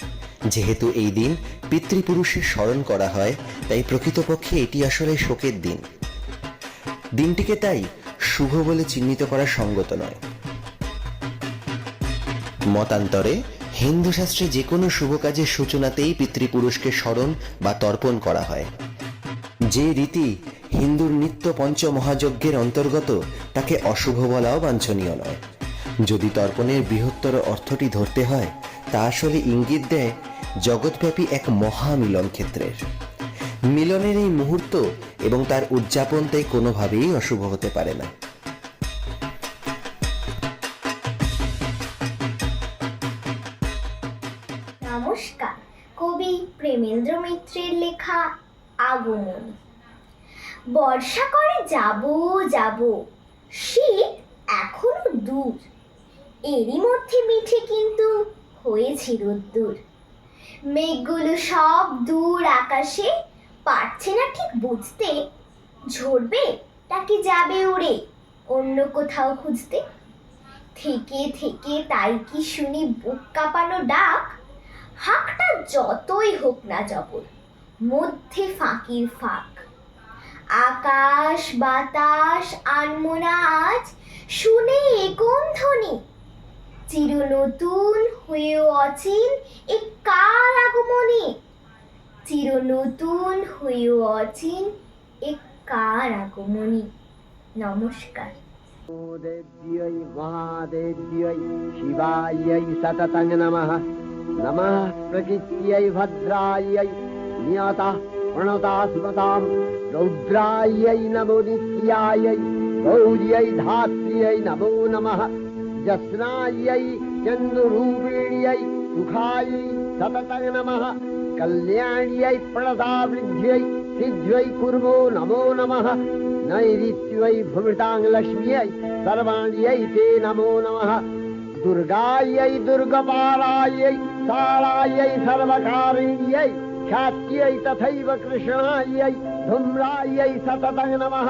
যেহেতু এই দিন পিতৃপুরুষের স্মরণ করা হয়, তাই প্রকৃতপক্ষে এটি আসলে শোকের দিন। দিনটিকে তাই শুভ বলে চিহ্নিত করা সঙ্গত নয়। মতান্তরে হিন্দু শাস্ত্রে যে কোনো শুভ কাজের সূচনাতেই পিতৃপুরুষকে স্মরণ বা তর্পণ করা হয়। যে রীতি হিন্দুর নিত্য পঞ্চমহাযজ্ঞের অন্তর্গত, তাকে অশুভ বলাও বাঞ্ছনীয় নয়। যদি তর্পণের বৃহত্তর অর্থটি ধরতে হয়, তা আসলে ইঙ্গিত দেয় জগৎব্যাপী এক মহামিলন ক্ষেত্রের। মিলনের এই মুহূর্ত এবং তার উদযাপন তাই কোনোভাবেই অশুভ হতে পারে না। নমস্কার। কবি প্রেমেন্দ্র মিত্রের লেখা আগমন। বর্ষা করে যাব যাব, শীত এখনো দূর, এরই মধ্যে মিঠে কিন্তু হয়েছে রোদ্দুর। মেঘগুলো সব দূর আকাশে, পারছে না ঠিক বুঝতে, ঝরবে নাকি যাবে উড়ে অন্য কোথাও খুঁজতে। থেকে থেকে তাই কি শুনি বুক কাঁপানো ডাক, হাঁকটা যতই হোক না জবর, মধ্যে ফাঁকির ফাঁক। আকাশ বাতাস আনমনা আজ, শুনে এ কোন ধ্বনি, চির নতুন হয়েও অচিন এ কার আগমনী। চির নতুন হয়েও অচিন এ কার আগমনী। নমস্কার। দেব্যৈ মহাদেব্যৈ শিবাयै সততং নমঃ। নমঃ প্রকৃত্यै ভদ্রাयै নিয়তঃ প্রণতা স্মতাং। রৌদ্রাयै নমো নিত্যাयै গৌর্यै ধাত্র্यै নমো নমঃ। জস্নাयै চন্দ্ররূপিণ্यै সুখাयै সততং নমঃ। কল্যাণ্यै প্রদাবৃদ্ধ্यै সিদ্ধ্यै কুর্মো নমো নমঃ। नैऋत्यै भूमृतां लक्ष्म्यै सर्वाण्यै ते नमो नमः दुर्गायै दुर्गपालायै सालायै सर्वकारिण्यै ख्यात्यै तथैव कृष्णायै धूम्रायै सततं नमः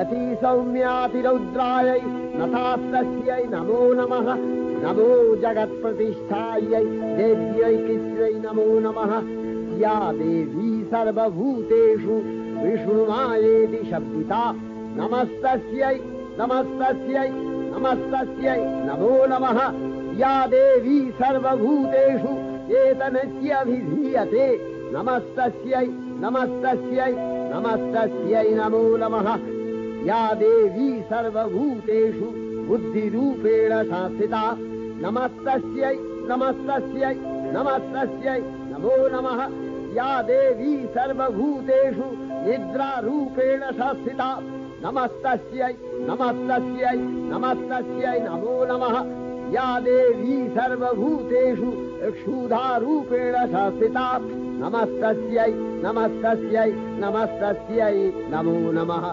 अतिसौम्यातिरौद्रायै नतास्तस्यै नमो नमः नमो जगत्प्रतिष्ठायै देव्यै कृष्ण्यै नमो नमः या देवी सर्वभूतेषु विष्णुमायेति शब्दिता नमस्तस्यै नमस्तस्यै नमस्तस्यै नमो नमः या देवी सर्वभूतेषु एतनस्यभिधीयते नमस्तस्यै नमस्तस्यै नमस्तस्यै नमो नमः या देवी सर्वभूतेषु बुद्धिरूपेण संस्थिता नमस्तस्यै नमस्तस्यै नमस्तस्यै नमो नमः या देवी सर्वभूतेषु निद्रारूपेण संस्थिता नमस्तस्यै नमस्तस्यै नमस्तस्यै नमो नमः या देवी सर्वभूतेषु क्षुधारूपेण संस्थिता नमस्तस्यै नमस्तस्यै नमस्तस्यै नमो नमः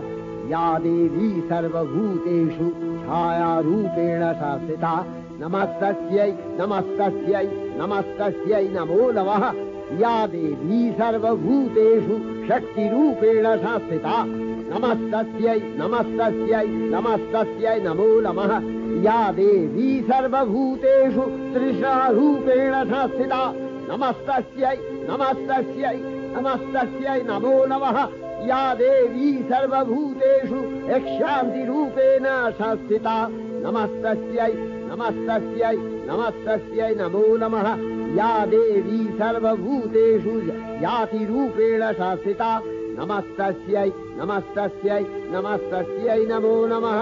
या देवी सर्वभूतेषु छायारूपेण संस्थिता नमस्तस्यै नमस्तस्यै नमस्तस्यै नमो नमः या देवी सर्वभूतेषु शक्तिरूपेण संस्थिता नमस्तस्यै नमस्तस्यै नमस्तस्यै नमो नमः या देवी सर्वभूतेषु तृष्णारूपेण संस्थिता नमस्तस्यै नमस्तस्यै नमस्तस्यै नमो नमः या देवी सर्वभूतेषु शान्तिरूपेण संस्थिता नमस्तस्यै नमस्तस्यै नमस्तस्यै नमो नमः या देवी सर्वभूतेषु जातिरूपेण संस्थिता नमस्तस्यै नमस्तस्यै नमस्तस्यै नमो नमः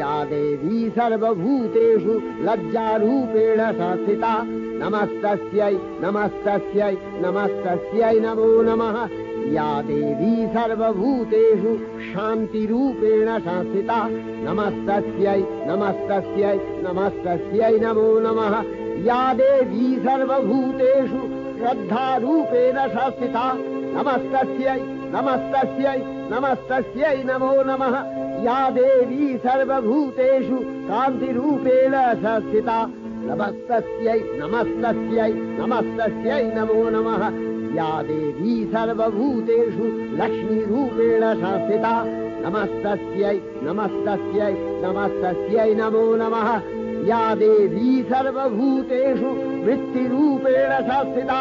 या देवी सर्वभूतेषु लज्जारूपेण संस्थिता नमस्तस्यै नमस्तस्यै नमस्तस्यै नमो नमः या देवी सर्वभूतेषु शान्तिरूपेण संस्थिता नमस्तस्यै नमस्तस्यै नमस्तस्यै नमो नमः या देवी सर्वभूतेषु श्रद्धारूपेण संस्थिता नमस्तस्यै नमस्तस्यै नमस्तस्यै नमो नमः या देवी सर्वभूतेषु कान्तिरूपेण संस्थिता नमस्तस्यै नमस्तस्यै नमस्तस्यै नमो नमः या देवी सर्वभूतेषु लक्ष्मीरूपेण संस्थिता नमस्तस्यै नमस्तस्यै नमस्तस्यै नमो नमः या देवी सर्वभूतेषु वृत्तिरूपेण संस्थिता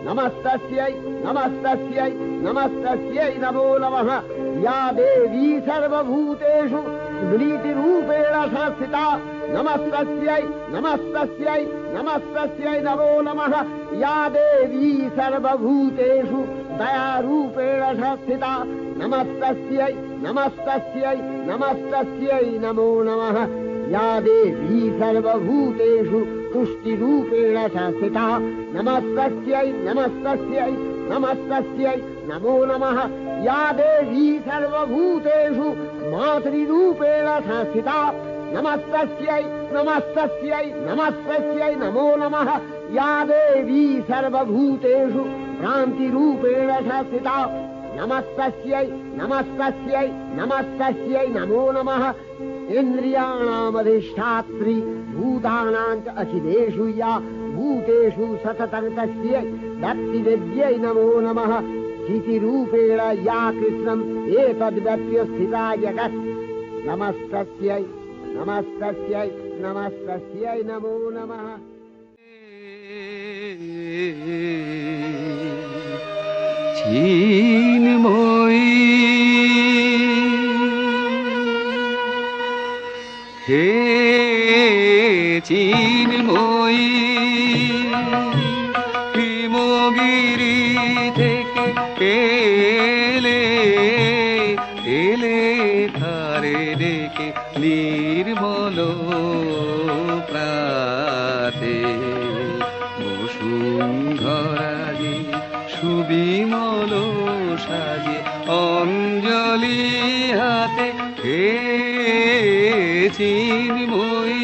नमस्तस्यै नमस्तस्यै नमस्तस्यै नमो नमः या देवी सर्वभूतेषु स्मृतिरूपेण संस्थिता नमस्तस्यै नमस्तस्यै नमस्तस्यै नमो नमः या देवी सर्वभूतेषु दयारूपेण संस्थिता नमस्तस्यै नमस्तस्यै नमस्तस्यै नमो नमः या देवी सर्वभूतेषु तुष्टिरूपेण संस्थिता नमस्तस्यै नमस्तस्यै नमस्तस्यै नमो नमः या देवी सर्वभूतेषु मातृरूपेण संस्थिता नमस्तस्यै नमस्तस्यै नमस्तस्यै नमो नमः या देवी सर्वभूतेषु भ्रान्तिरूपेण संस्थिता नमस्तस्यै नमस्तस्यै नमस्तस्यै नमो नमः इन्द्रियाणामधिष्ठात्री भूतानां च अखिलेषु या भूतेषु सततं तस्यै भक्तिविद्यै नमो नमः स्थितिरूपेण या कृष्णम् एतद्व्यप्य स्थिता जगत् नमस्तस्यै नमस्तस्यै नमस्तस्यै नमो नमः চিন্ময়ী হে চিন্ময়ী হিমগিরি থেকে এলে এলে তারে ডেকে নির্মল প্রাতে বসুন্ধরা যে সুবিমল সাজে অঞ্জলি হাতে হে চিন্ময়ী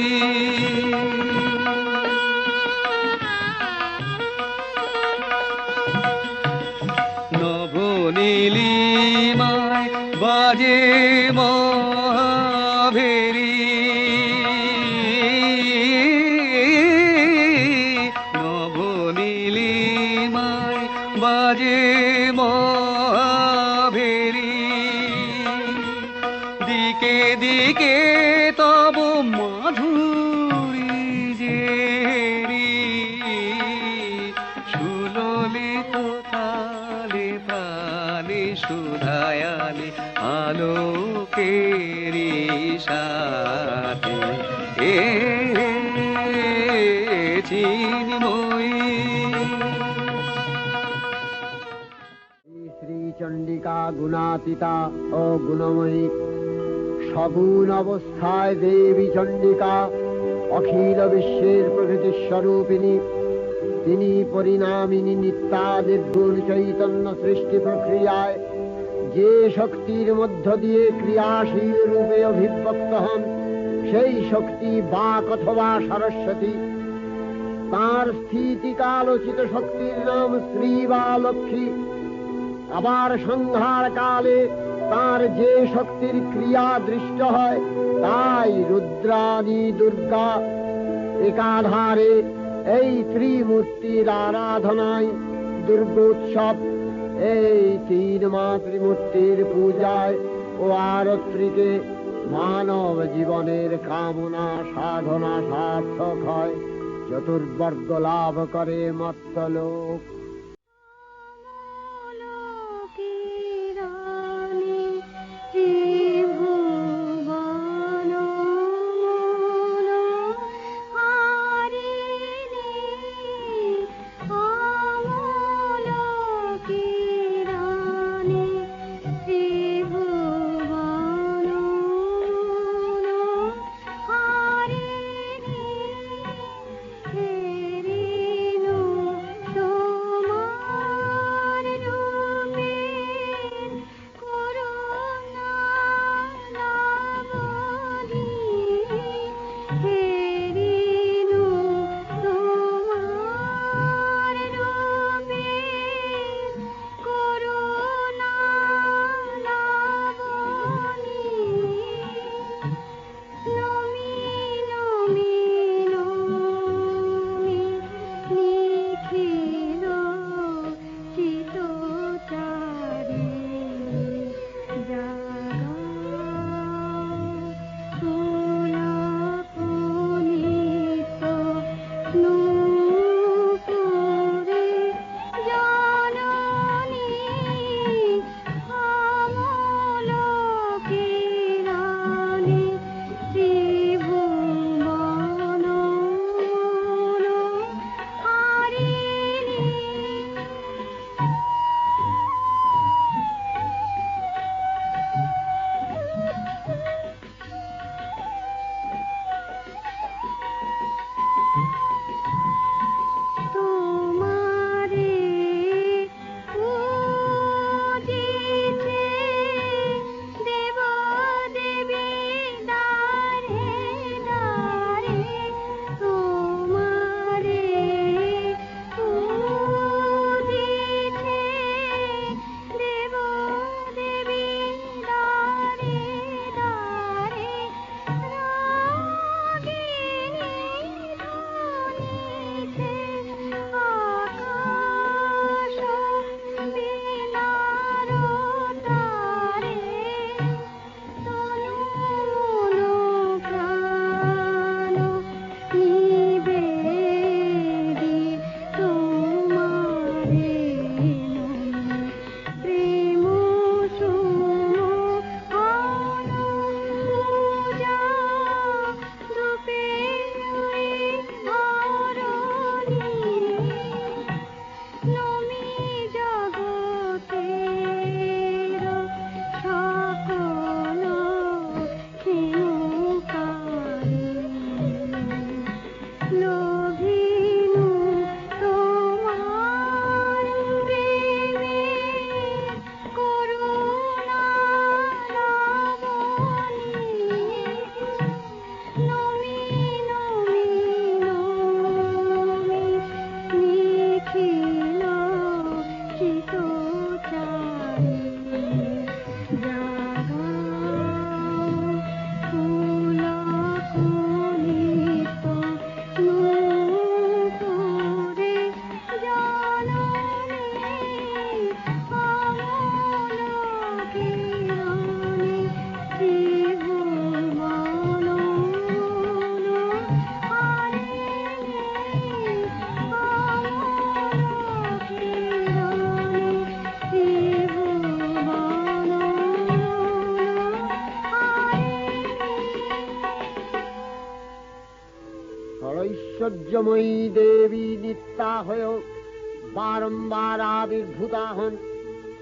নবনীলিমায় বাজে মহাভেরি নবনীলিমায় বাজে মহাভেরি দিকে দিকে তব মাধুরী জেরি সুললিত তালে প্রাণে সুধায়ালে আলোকেরি সাথে এ চিন্ময়ী শ্রী চণ্ডিকা গুণাতীতা ও গুণময়ী সগুণ অবস্থায় দেবী চণ্ডিকা অখিল বিশ্বের প্রকৃতি স্বরূপিণী। তিনি পরিণামিনী নিত্যা নির্গুণ চৈতন্য সৃষ্টি প্রক্রিয়ায় যে শক্তির মধ্য দিয়ে ক্রিয়াশীল রূপে অভিব্যক্ত হন সেই শক্তি বাক অথবা সরস্বতী। তার স্থিতিকালোচিত শক্তির নাম শ্রী বা লক্ষ্মী। আবার সংহার কালে তার যে শক্তির ক্রিয়া দৃষ্ট হয় তাই রুদ্রাণী দুর্গা। একাধারে এই ত্রিমূর্তির আরাধনায় দুর্গোৎসব, এই তিন মাতৃমূর্তির পূজায় ও আরত্রিকে মানব জীবনের কামনা সাধনা সার্থক হয়, চতুর্বর্গ লাভ করে মত্তলোক। বীর্যময়ী দেবী নিত্যা হয়েও বারম্বার আবির্ভূতা হন।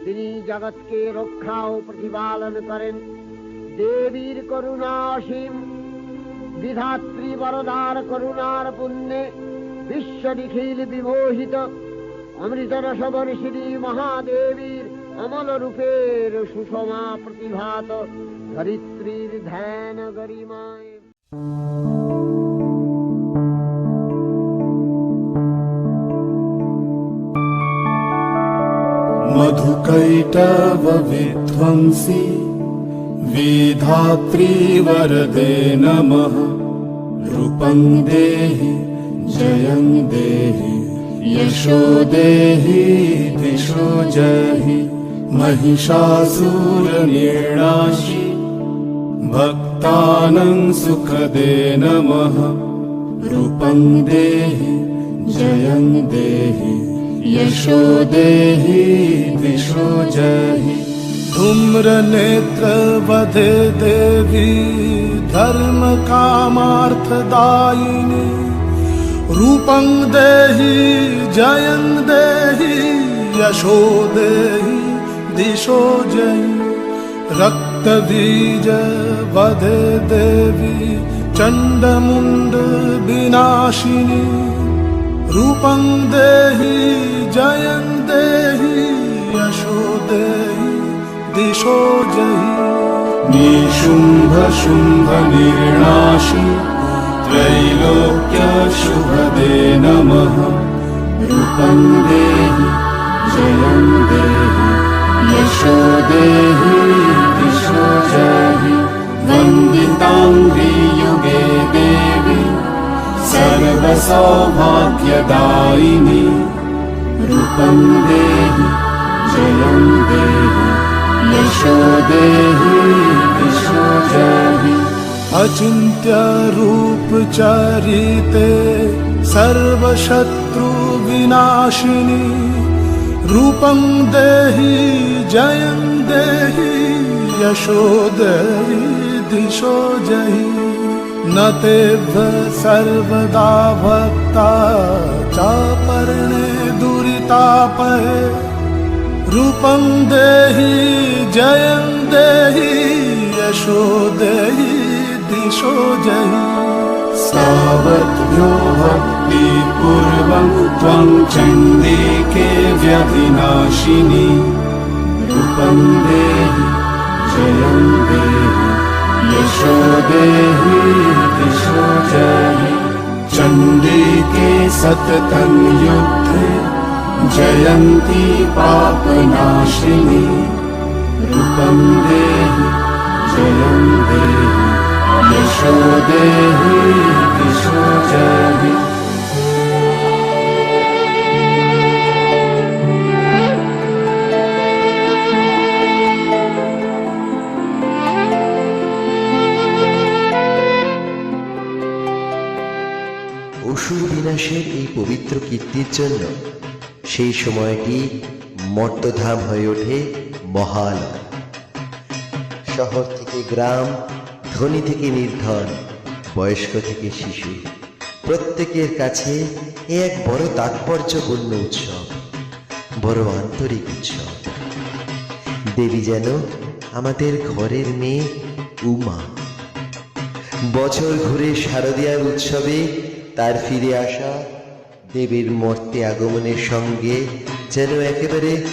তিনি জগৎকে রক্ষা ও প্রতিপালন করেন। দেবীর করুণা অসীম, বিধাত্রী বরদার করুণার পুণ্যে বিশ্ব নিখিল বিমোহিত। অমৃত রসবর্ষিণী মহাদেবীর অমল রূপের সুষমা প্রতিভাত ধরিত্রীর ধ্যান গরিমায়। मधुकैटव विध्वंसी विधात्री वरदे नमः। रूपं देहि जयं देहि यशो देहि दिशो जहि। महिषासुरनिर्णाशि भक्तानां सुखदे नमः। रूपं देहि जयं देहि यशो देहि दिशो जहि। धूम्रनेत्र वधे देवी धर्म कामार्थदायिनी। रूपं देहि जयं देहि यशो देहि दिशो जहि। रक्तबीज वधे देवी चण्डमुण्ड विनाशिनी। रूपं देहि जयं देहि यशो देहि दिशो जहि। निशुम्भ शुम्भ निर्णाशि त्रैलोक्य शुभदे नमः। रूपं देहि जयं देहि यशो देहि दिशो जहि। वन्दिताङ्घ्रि युगे देवी सर्वसौभाग्यदायिनी। रूपं देहि जयं देहि यशो देहि दिशो जहि। अचिन्त्य रूप चरिते सर्वशत्रु विनाशिनी। रूपं देहि जयं देहि यशो देहि दिशो जहि। न तेभ्य सर्वदा भक्ता चापर्णे दुरितापहे। रूपं देहि जयं देहि यशो देहि दिशो जहि। सावद्भ्यो भक्तिपूर्वं त्वं चण्डिके व्यधिनाशिनी। रूपं देहि जयं देहि यशो देहि दिशो जहि। चण्डिके सततं युद्धे जयन्ती पापनाशिनी। रूपं देहि जयं देहि यशो देहि दिशो जहि। অসুর বিনাশের এই পবিত্র কীর্তির জন্য সেই সময়টি মর্তধাম হয়ে ওঠে মহালয়। শহর থেকে গ্রাম, ধনী থেকে নির্ধন, বয়স্ক থেকে শিশু, প্রত্যেকের কাছে এ এক বড় তাৎপর্যপূর্ণ উৎসব, বড় আন্তরিক উৎসব। দেবী যেন আমাদের ঘরের মেয়ে উমা। বছর ঘুরে শারদীয়ার উৎসবে তার ফিরে আসা দেবীর মর্তে আগমনের সঙ্গে যেন একেবারে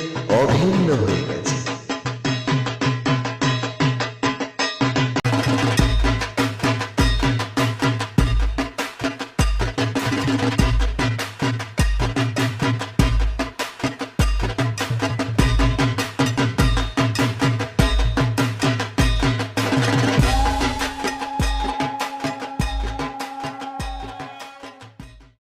অভিন্ন হয়ে গেছে।